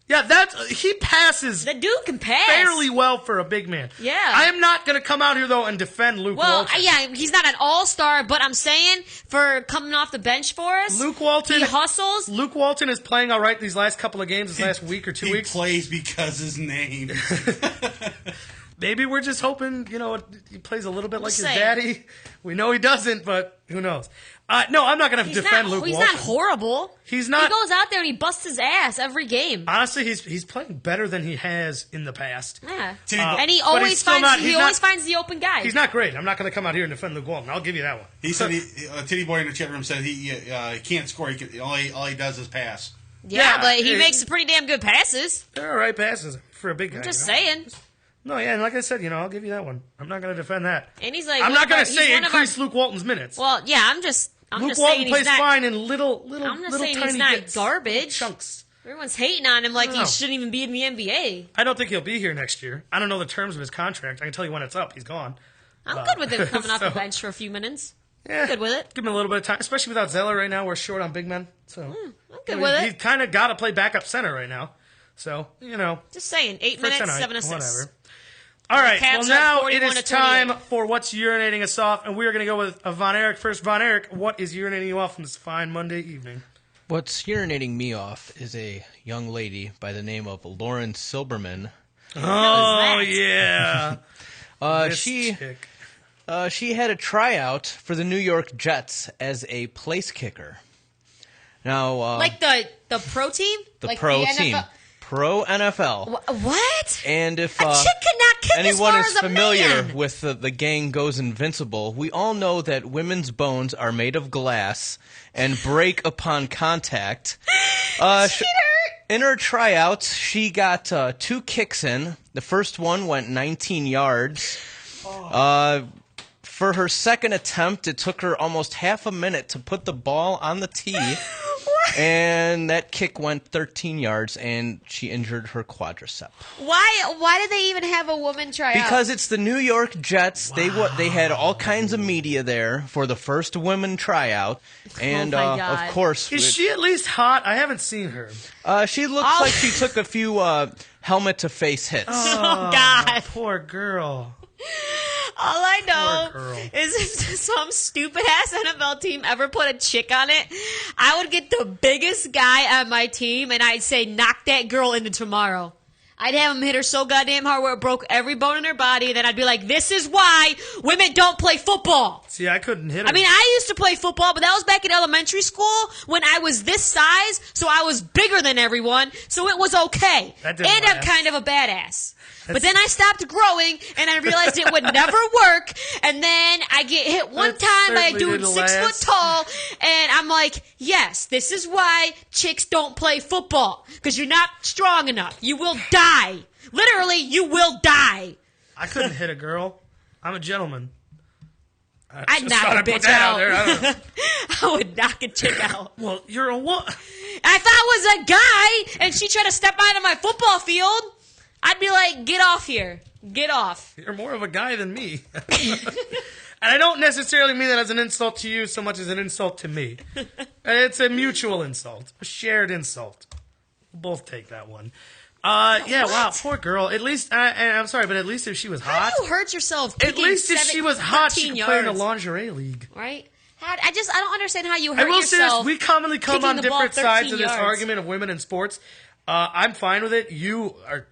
Yeah, he passes.
The dude can pass
fairly well for a big man.
Yeah.
I am not going to come out here though and defend Luke Walton.
Well, yeah, he's not an all-star, but I'm saying for coming off the bench for us,
Luke Walton,
he hustles.
Luke Walton is playing all right these last couple of games, last week or 2 weeks.
He plays because his name.
Maybe we're just hoping, he plays a little bit like his daddy. We know he doesn't, but who knows? No, I'm not going to defend Luke Walton.
He's not horrible.
He's not.
He goes out there and he busts his ass every game.
Honestly, he's playing better than he has in the past.
Yeah. And he always finds the open guy.
He's not great. I'm not going to come out here and defend Luke Walton. I'll give you that one.
He said Titty Boy in the chat room said he can't score. All he does is pass.
Yeah, but he makes some pretty damn good passes.
They're all right passes for a big guy.
I'm just saying.
No, yeah, and like I said, I'll give you that one. I'm not going to defend that.
And he's like,
I'm not going to say increase Luke Walton's minutes.
Well, yeah, I'm just
Luke Walton plays fine in little
I'm just saying
tiny
he's not
bits,
garbage.
Chunks.
Everyone's hating on him like he shouldn't even be in the NBA.
I don't think he'll be here next year. I don't know the terms of his contract. I can tell you when it's up. He's gone.
I'm good with him coming off the bench for a few minutes.
Yeah,
I'm good with it.
Give him a little bit of time, especially without Zeller right now. We're short on big men, so
I'm good with it.
He's kind of got to play backup center right now. So
just saying, 8 minutes, tonight, 7 assists.
Whatever. All right, well now it is time for what's urinating us off, and we're going to go with Von Erich first. Von Erich, what is urinating you off on this fine Monday evening?
What's urinating me off is a young lady by the name of Lauren Silberman.
Oh, yeah.
She had a tryout for the New York Jets as a place kicker. Now,
like the pro team?
The pro team. Pro NFL.
What?
And if
a chick cannot kick
anyone
as far
is
as
familiar
a man.
with the Gang Goes Invincible, we all know that women's bones are made of glass and break upon contact. In her tryouts, she got 2 kicks in. The first one went 19 yards. For her second attempt, it took her almost half a minute to put the ball on the tee. And that kick went 13 yards, and she injured her quadricep.
Why did they even have a woman try out?
Because it's the New York Jets. Wow. They had all kinds of media there for the first women tryout. And, of course...
Is she at least hot? I haven't seen her.
She looks like she took a few helmet-to-face hits.
Oh, God.
Poor girl.
All I know is if some stupid-ass NFL team ever put a chick on it, I would get the biggest guy on my team, and I'd say, knock that girl into tomorrow. I'd have him hit her so goddamn hard where it broke every bone in her body. Then I'd be like, this is why women don't play football.
See, I couldn't hit her.
I mean, I used to play football, but that was back in elementary school when I was this size, so I was bigger than everyone, so it was okay.
That didn't
And I'm
last.
kind of a badass. But then I stopped growing, and I realized it would never work, and then I get hit one
That
time by a
certainly
dude
didn't
6 foot
last.
tall, and I'm like, yes, this is why chicks don't play football, because you're not strong enough. You will die. Literally, you will die.
I couldn't hit a girl. I'm a gentleman.
I'd
Just
knock
thought
a
I'd put
bitch
that
out.
there. I don't know.
I would knock a chick out.
Well, you're a what?
If I was a guy and she tried to step onto my football field, I'd be like, get off here. Get off.
You're more of a guy than me. And I don't necessarily mean that as an insult to you so much as an insult to me. It's a mutual insult, a shared insult. We'll both take that one. Yeah, wow, poor girl. At least, I'm sorry, but at least if she was hot.
How do you hurt yourself?
At least if she was hot, she could
13
play in the
yards?
lingerie league.
Right? I don't understand how you hurt
I will say
yourself.
this, we commonly come
kicking
on
the ball
different sides
13
of this
yards.
argument of women in sports. I'm fine with it. You are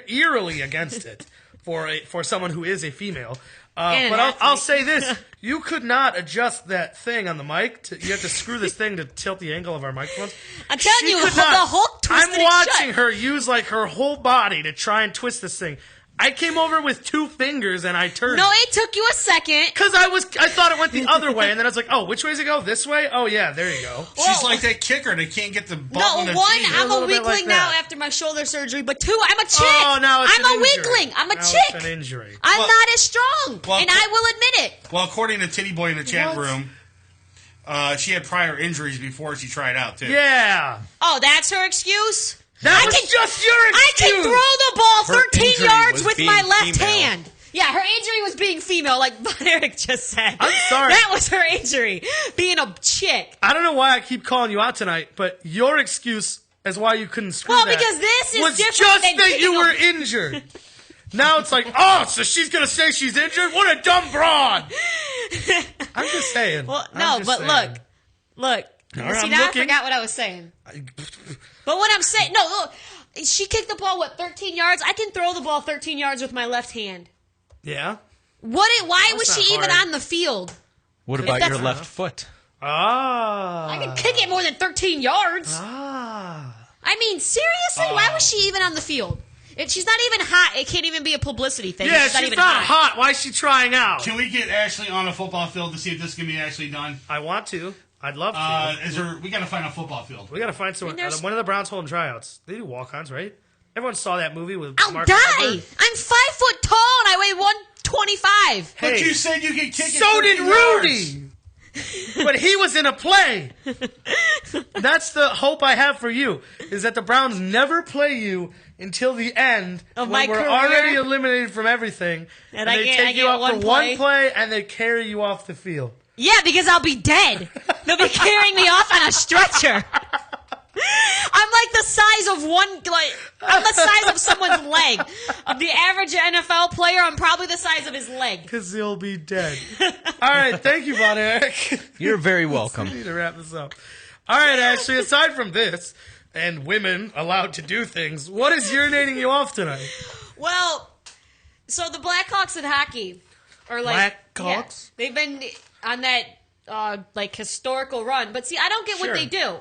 eerily against it for someone who is a female.
And
But
an
I'll say this. You could not adjust that thing on the mic. You have to screw this thing to tilt the angle of our microphones.
I'm telling
She
you,
could
the
not.
Hulk twisted
I'm
it
watching
shut.
her use like her whole body to try and twist this thing. I came over with 2 fingers and I turned
No, it took you a second.
because I thought it went the other way, and then I was like, "Oh, which way does it go? This way? Oh yeah, there you go."
She's like that kicker that can't get the ball
No,
on their
one,
team.
I'm a
little bit
weakling
like
now
that.
after my shoulder surgery, but 2, I'm a chick.
Oh, now it's
I'm
an
a
injury.
weakling. I'm a
Now
chick.
It's an injury.
I'm
Well-
not as strong,
well,
and I will admit it.
Well, according to Titty Boy in the chat
What?
room, she had prior injuries before she tried out, too.
Yeah,
Oh, that's her excuse?
that
I
was
can-
just your
I
excuse.
can throw the ball
Her
13
injury
yards
was
with
being
my left
female.
hand. Yeah, her injury was being female, like Von Erich just said.
I'm sorry.
That was her injury, being a chick.
I don't know why I keep calling you out tonight, but your excuse as why you couldn't screw
Well,
that
because this is
was
different
just
than
that
kicking
you were
a-
injured. Now it's like, oh, so she's gonna say she's injured? What a dumb broad! I'm just saying.
Well,
I'm
no,
just
but
saying.
look.
All right,
See,
I'm
now
looking.
I forgot what I was saying. But what I'm saying, no, look, she kicked the ball, 13 yards? I can throw the ball 13 yards with my left hand.
Yeah.
Why was
That's
she
not
even
hard.
on the field?
What about
that's-
your left foot?
Ah.
I can kick it more than 13 yards.
Ah.
I mean, seriously? Why was she even on the field? If she's not even hot, it can't even be a publicity thing.
Yeah,
she's not
she's
even
not hot. Why is she trying out?
Can we get Ashley on a football field to see if this can be actually done?
I want to. I'd love to.
We got to find a football field.
We gotta find someone.
there's-
One of the Browns holding tryouts. They do walk-ons, right? Everyone saw that movie with
I'll
Mark
die.
Wahlberg.
I'm 5 foot tall and I weigh 125.
But
Hey.
you said you could kick it.
So did
13 yards.
Rudy. But he was in a play. That's the hope I have for you, is that the Browns never play you until the end
Of
when
my
we're
career.
already eliminated from everything.
And
they
I
take you
get
out
one
for one
play.
play and they carry you off the field.
Yeah, because I'll be dead. They'll be carrying me off on a stretcher. I'm like the size of I'm the size of someone's leg. Of the average NFL player, I'm probably the size of his leg.
Because he'll be dead. All right, thank you, Von Erich.
You're very welcome.
We need to wrap this up. All right, Ashley, aside from this, and women allowed to do things, what is urinating you off tonight?
Well, so the Blackhawks in hockey are like
Blackhawks?
they've been on that historical run. But see, I don't get
Sure.
what they do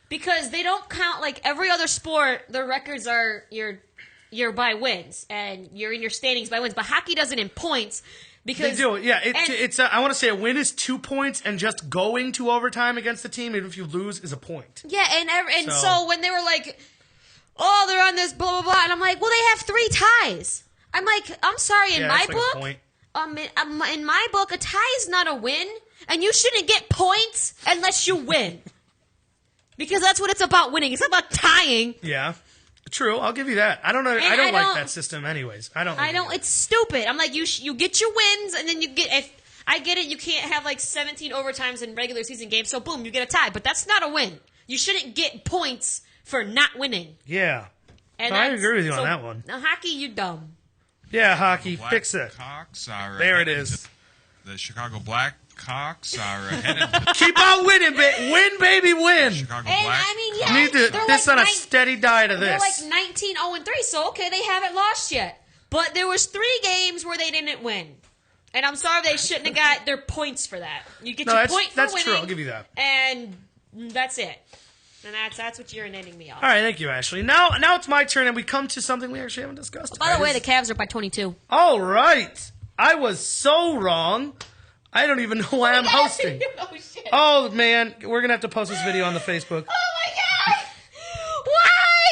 because they don't count like every other sport. Their records are you're by wins and you're in your standings by wins. But hockey doesn't in points because
They do it, yeah.
and-
It's. I want to say a win is 2 points, and just going to overtime against the team, even if you lose, is a point.
Yeah, and
So-
so when they were like, oh, they're on this blah blah blah, and I'm like, well, they have 3 ties. I'm like, I'm sorry, in
Yeah,
my
that's like a
book,
point.
in my book, a tie is not a win, and you shouldn't get points unless you win, because that's what it's about, winning. It's not about tying.
Yeah, true. I'll give you that. I don't know. I
I
don't like
don't-
that system, anyways. I don't.
It's stupid. I'm like, you get your wins, and then you get if. I get it, you can't have like 17 overtimes in regular season games, so boom, you get a tie. But that's not a win. You shouldn't get points for not winning.
Yeah.
And
No, I
that's-
agree with you on
so,
that one.
Now, hockey, you dumb.
Yeah, hockey. Fix it.
Blackhawks are
There it
heading
is.
to the Chicago Black Seahawks are headed.
Keep on winning, win, baby, win.
Chicago
And
Black.
I mean, yeah,
Need to this
like
on a steady diet of
They're
this.
like 19-0-3, so okay, they haven't lost yet. But there was 3 games where they didn't win. And I'm sorry they shouldn't have got their points for that. You get your point for
that's
winning.
true. I'll give you that.
And that's it. And that's what you're urinating me off.
All right, thank you, Ashley. Now it's my turn, and we come to something we actually haven't discussed.
By the way, the Cavs are by 22.
All right. I was so wrong. I don't even know why I'm hosting.
Oh, shit.
Oh, man. We're going to have to post this video on the Facebook.
Oh, my God. Why?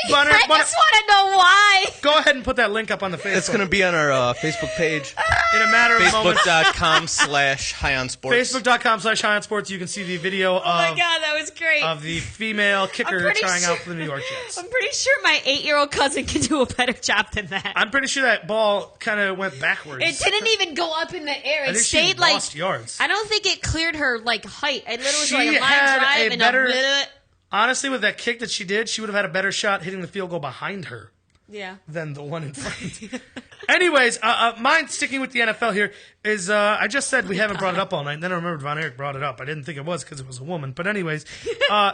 Bunner,
I just want to know why.
Go ahead and put that link up on the Facebook.
It's going to be on our Facebook page.
In a matter of moments.
Facebook.com/HighOnSports.
Facebook.com/HighOnSports. You can see the video
Oh, my God, that was great.
of the female kicker trying out for the New York Jets.
I'm pretty sure my 8-year-old cousin can do a better job than that.
I'm pretty sure that ball kind of went backwards.
It didn't even go up in the air.
I
It
think
stayed
she
like
lost yards.
I don't think it cleared her like height. It literally was
She
like a line
had
drive
a
and
better-
a minute.
Honestly, with that kick that she did, she would have had a better shot hitting the field goal behind her
Yeah.
than the one in front. Anyways, mine sticking with the NFL here is I just said we haven't brought it up all night, and then I remembered Von Erich brought it up. I didn't think it was because it was a woman. But anyways,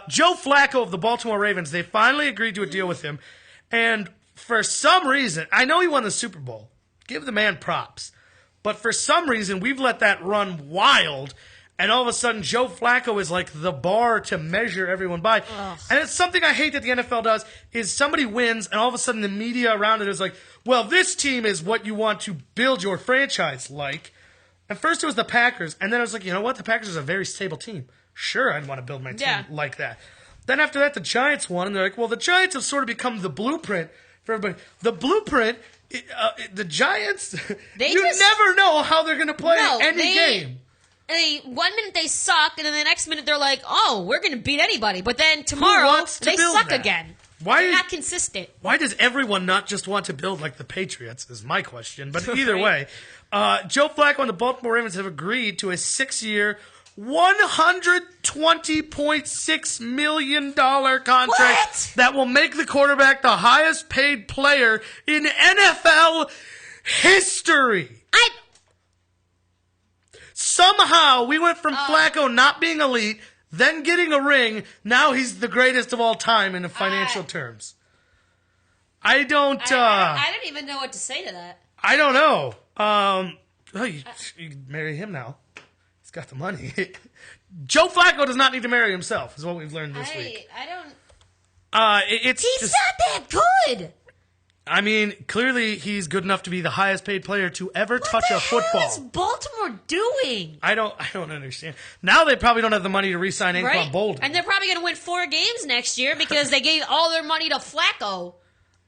Joe Flacco of the Baltimore Ravens, they finally agreed to a deal with him. And for some reason, I know he won the Super Bowl. Give the man props. But for some reason, we've let that run wild. And all of a sudden, Joe Flacco is like the bar to measure everyone by. Ugh. And it's something I hate that the NFL does, is somebody wins, and all of a sudden the media around it is like, well, this team is what you want to build your franchise like. At first it was the Packers, and then I was like, you know what? The Packers is a very stable team. Sure, I'd want to build my team like that. Then after that, the Giants won, and they're like, well, the Giants have sort of become the blueprint for everybody. The blueprint, the Giants, never know how they're going to play any game.
1 minute they suck, and then the next minute they're like, "Oh, we're going to beat anybody." But then tomorrow they suck again. They're not consistent.
Why does everyone not just want to build like the Patriots? Is my question. But either way, Joe Flacco and the Baltimore Ravens have agreed to a 6-year, $120.6 million contract that will make the quarterback the highest paid player in NFL history. Somehow, we went from Flacco not being elite, then getting a ring, now he's the greatest of all time in financial terms. I don't
even know what to say to that.
I don't know. You marry him now. He's got the money. Joe Flacco does not need to marry himself, is what we've learned this week.
I don't...
He's
not that good!
I mean, clearly he's good enough to be the highest paid player to ever touch a football.
What the hell is Baltimore doing?
I don't understand. Now they probably don't have the money to re-sign Anquan Boldin.
And they're probably going to win 4 games next year because they gave all their money to Flacco.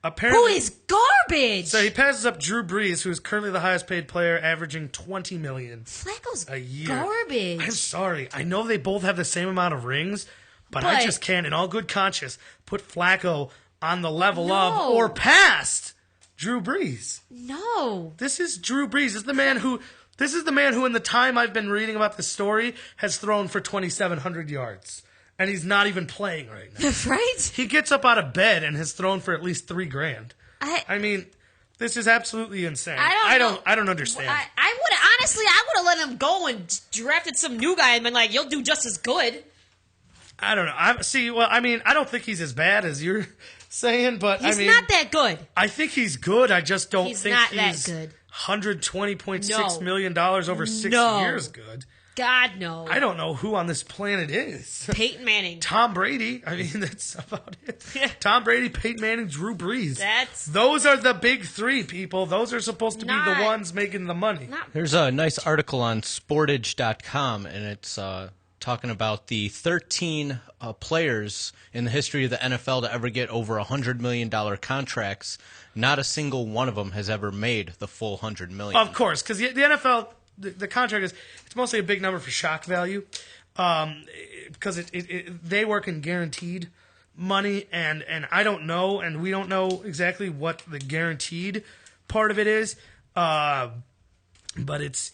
Apparently,
who is garbage.
So he passes up Drew Brees, who is currently the highest paid player, averaging $20 million
Flacco's
a year.
Garbage.
I'm sorry. I know they both have the same amount of rings, but I just can't, in all good conscience, put Flacco on the level of or past Drew Brees.
No.
This is Drew Brees. This is the man who in the time I've been reading about this story has thrown for 2,700 yards. And he's not even playing right now.
Right?
He gets up out of bed and has thrown for at least $3,000. I mean, this is absolutely insane. I don't understand.
I would have let him go and drafted some new guy and been like, you'll do just as good.
I don't know. I don't think he's as bad as you're saying, but
he's not that good.
I think he's good. I just don't think
not
he's
that good.
$120.6 million over 6 years good.
God, no.
I don't know who on this planet is.
Peyton Manning.
Tom Brady. I mean, that's about it.
Yeah.
Tom Brady, Peyton Manning, Drew Brees.
Those
are the big 3, people. Those are supposed to be the ones making the money.
There's a nice article on Sportage.com, and it's talking about the 13 players in the history of the NFL to ever get over $100 million contracts. Not a single one of them has ever made the full $100 million.
Of course, because the NFL, the contract it's mostly a big number for shock value, because they work in guaranteed money, and I don't know, and we don't know exactly what the guaranteed part of it is. But it's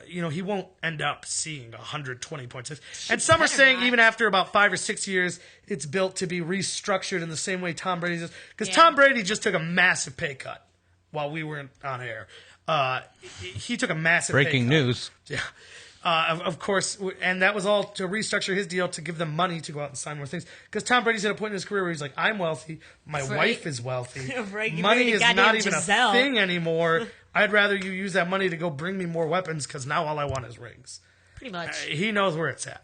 he won't end up seeing 120.6. And some are saying even after about 5 or 6 years, it's built to be restructured in the same way Tom Brady does. Because Tom Brady just took a massive pay cut while we weren't on air. He took a massive
Breaking
pay cut.
news.
Yeah. Of course, and that was all to restructure his deal to give them money to go out and sign more things. Because Tom Brady's at a point in his career where he's like, I'm wealthy, my wife is wealthy, money is not even a thing anymore. I'd rather you use that money to go bring me more weapons because now all I want is rings.
Pretty much.
He knows where it's at.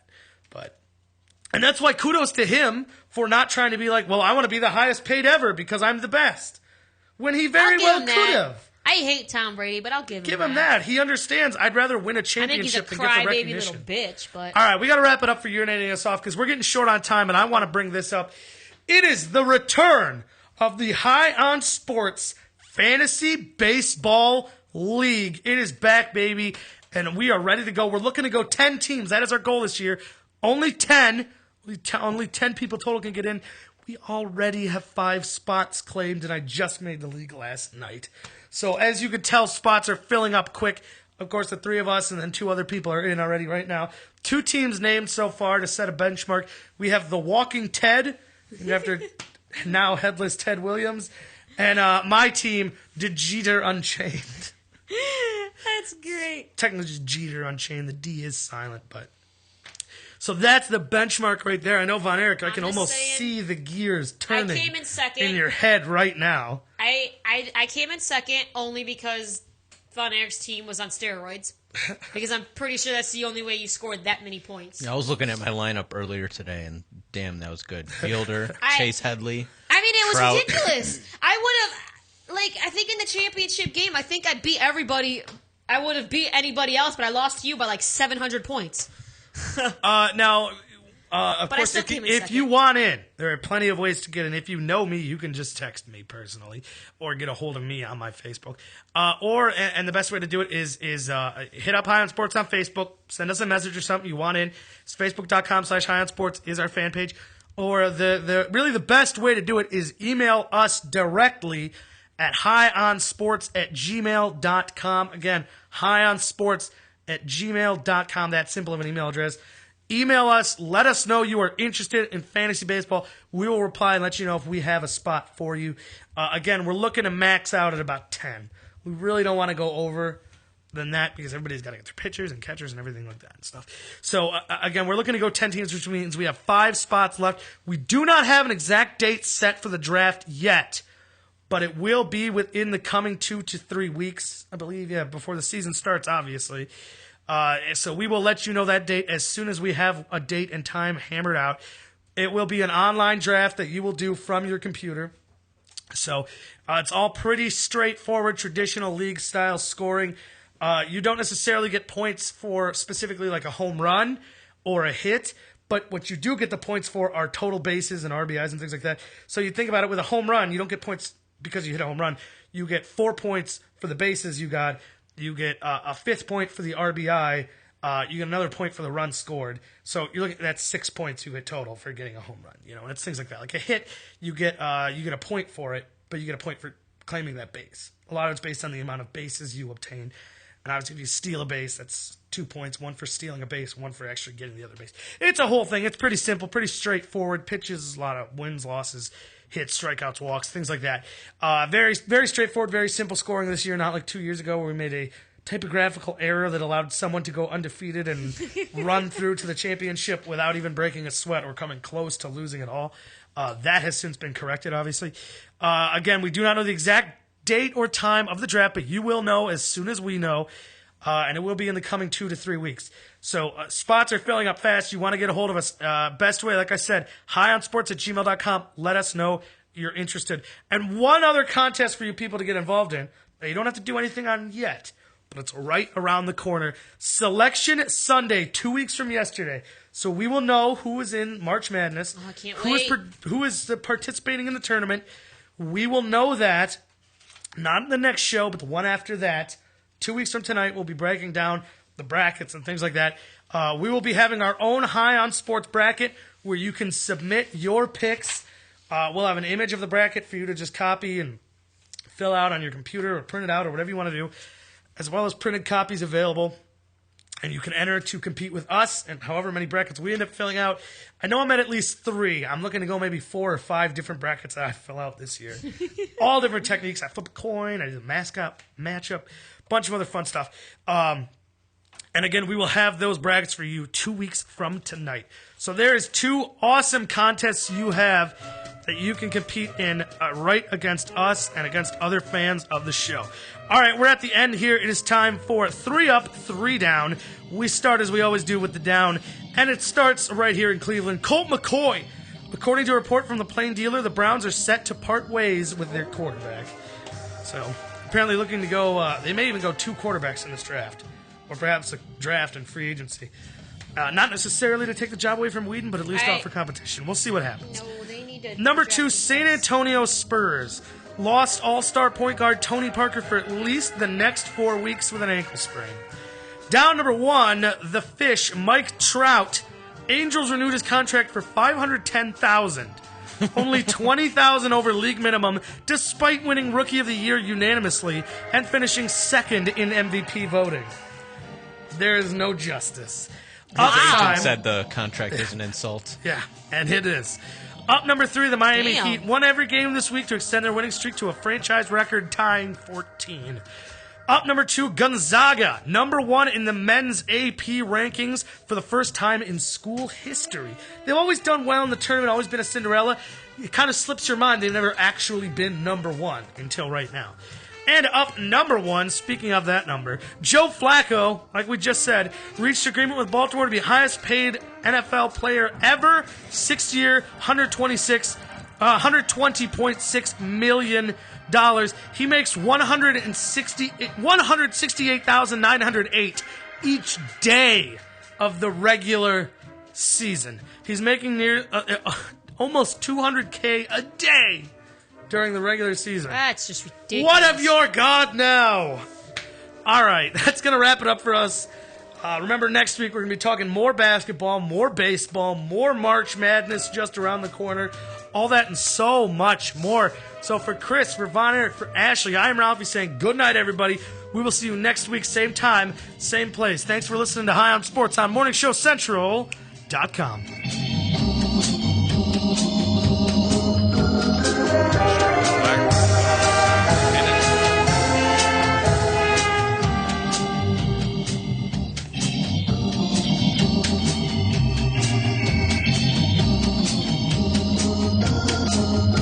And that's why kudos to him for not trying to be like, well, I want to be the highest paid ever because I'm the best. When he very well could have.
I hate Tom Brady, but I'll give
him that. He understands. I'd rather win a championship than get the recognition.
I think he's a crybaby little bitch, but...
All right, we got to wrap it up for urinating us off because we're getting short on time, and I want to bring this up. It is the return of the High on Sports Fantasy Baseball League. It is back, baby, and we are ready to go. We're looking to go 10 teams. That is our goal this year. Only 10 people total can get in. We already have 5 spots claimed, and I just made the league last night. So as you can tell, spots are filling up quick. Of course, the 3 of us and then 2 other people are in already right now. 2 teams named so far to set a benchmark. We have The Walking Ted, after now headless Ted Williams, and my team, The Jeter Unchained.
That's great.
Technically just Jeter Unchained. The D is silent, but... So that's the benchmark right there. I know, Von Erich, I can almost see the gears turning
I came in second.
in your head right now.
I came in second only because Von Erich's team was on steroids. Because I'm pretty sure that's the only way you scored that many points.
Yeah, I was looking at my lineup earlier today, and damn, that was good. Fielder, Chase Headley.
I mean, it was
Trout.
ridiculous. I would have, I think in the championship game, I think I beat everybody. I would have beat anybody else, but I lost to you by 700 points.
Of course, if you want in, there are plenty of ways to get in. If you know me, you can just text me personally or get a hold of me on my Facebook. And the best way to do it is hit up High on Sports on Facebook. Send us a message or something you want in. It's facebook.com/High on Sports is our fan page. Or really the best way to do it is email us directly at highonsports@gmail.com. Again, highonsports@gmail.com. That simple of an email address. Email us. Let us know you are interested in fantasy baseball. We will reply and let you know if we have a spot for you. Again, we're looking to max out at about 10. We really don't want to go over than that because everybody's got to get their pitchers and catchers and everything like that and stuff. So, again, we're looking to go 10 teams, which means we have 5 spots left. We do not have an exact date set for the draft yet, but it will be within the coming 2 to 3 weeks, I believe, before the season starts, obviously. So we will let you know that date as soon as we have a date and time hammered out. It will be an online draft that you will do from your computer. So it's all pretty straightforward, traditional league-style scoring. You don't necessarily get points for specifically like a home run or a hit, but what you do get the points for are total bases and RBIs and things like that. So you think about it, with a home run, you don't get points because you hit a home run. You get 4 points for the bases you got. You get a 5th point for the RBI. You get another point for the run scored. So you look at that's 6 points you get total for getting a home run. And it's things like that. Like a hit, you get a point for it, but you get a point for claiming that base. A lot of it's based on the amount of bases you obtain. And obviously, if you steal a base, that's 2 points. 1 for stealing a base, 1 for actually getting the other base. It's a whole thing. It's pretty simple, pretty straightforward. Pitches, a lot of wins, losses, hits, strikeouts, walks, things like that. Very, very straightforward, very simple scoring this year, not like 2 years ago where we made a typographical error that allowed someone to go undefeated and run through to the championship without even breaking a sweat or coming close to losing at all. That has since been corrected, obviously. Again, we do not know the exact date or time of the draft, but you will know as soon as we know, and it will be in the coming 2 to 3 weeks. So spots are filling up fast. You want to get a hold of us. Best way, like I said, highonsports@gmail.com. Let us know you're interested. And one other contest for you people to get involved in that you don't have to do anything on yet, but it's right around the corner. Selection Sunday, 2 weeks from yesterday. So we will know who is in March Madness.
Oh, I can't wait.
Who is participating in the tournament. We will know that, not in the next show, but the one after that. 2 weeks from tonight, we'll be breaking down the brackets and things like that. We will be having our own High on Sports bracket where you can submit your picks. We'll have an image of the bracket for you to just copy and fill out on your computer or print it out or whatever you want to do, as well as printed copies available. And you can enter to compete with us and however many brackets we end up filling out. I know I'm at least 3. I'm looking to go maybe 4 or 5 different brackets that I fill out this year. All different techniques. I flip a coin. I do a mascot matchup. Bunch of other fun stuff. And again, we will have those brackets for you 2 weeks from tonight. So there is 2 awesome contests you have that you can compete in right against us and against other fans of the show. All right, we're at the end here. It is time for 3 Up, 3 Down. We start, as we always do, with the down, and it starts right here in Cleveland. Colt McCoy. According to a report from the Plain Dealer, the Browns are set to part ways with their quarterback. So, apparently looking to go, they may even go 2 quarterbacks in this draft. Or perhaps a draft and free agency. Not necessarily to take the job away from Whedon, but at least offer competition. We'll see what happens.
No, they need to.
Number 2, San Antonio Spurs. Lost all-star point guard Tony Parker for at least the next 4 weeks with an ankle sprain. Down number 1, the Fish, Mike Trout. Angels renewed his contract for $510,000. Only $20,000 over league minimum, despite winning Rookie of the Year unanimously and finishing second in MVP voting. There is no justice.
Agent said the contract is an insult.
Yeah, and it is. Up number 3, the Miami Heat won every game this week to extend their winning streak to a franchise record-tying 14. Up number 2, Gonzaga, number 1 in the men's AP rankings for the first time in school history. They've always done well in the tournament, always been a Cinderella. It kind of slips your mind they've never actually been number 1 until right now. And up number 1, speaking of that number, Joe Flacco, like we just said, reached agreement with Baltimore to be highest paid NFL player ever, 6-year, $120.6 million. He makes $168,908 each day of the regular season. He's making near almost $200K a day during the regular season.
That's just ridiculous.
What of your God now? All right, that's going to wrap it up for us. Remember, next week we're going to be talking more basketball, more baseball, more March Madness just around the corner. All that and so much more. So for Chris, for Von Erich, for Ashley, I am Ralphie saying good night, everybody. We will see you next week, same time, same place. Thanks for listening to High on Sports on MorningShowCentral.com.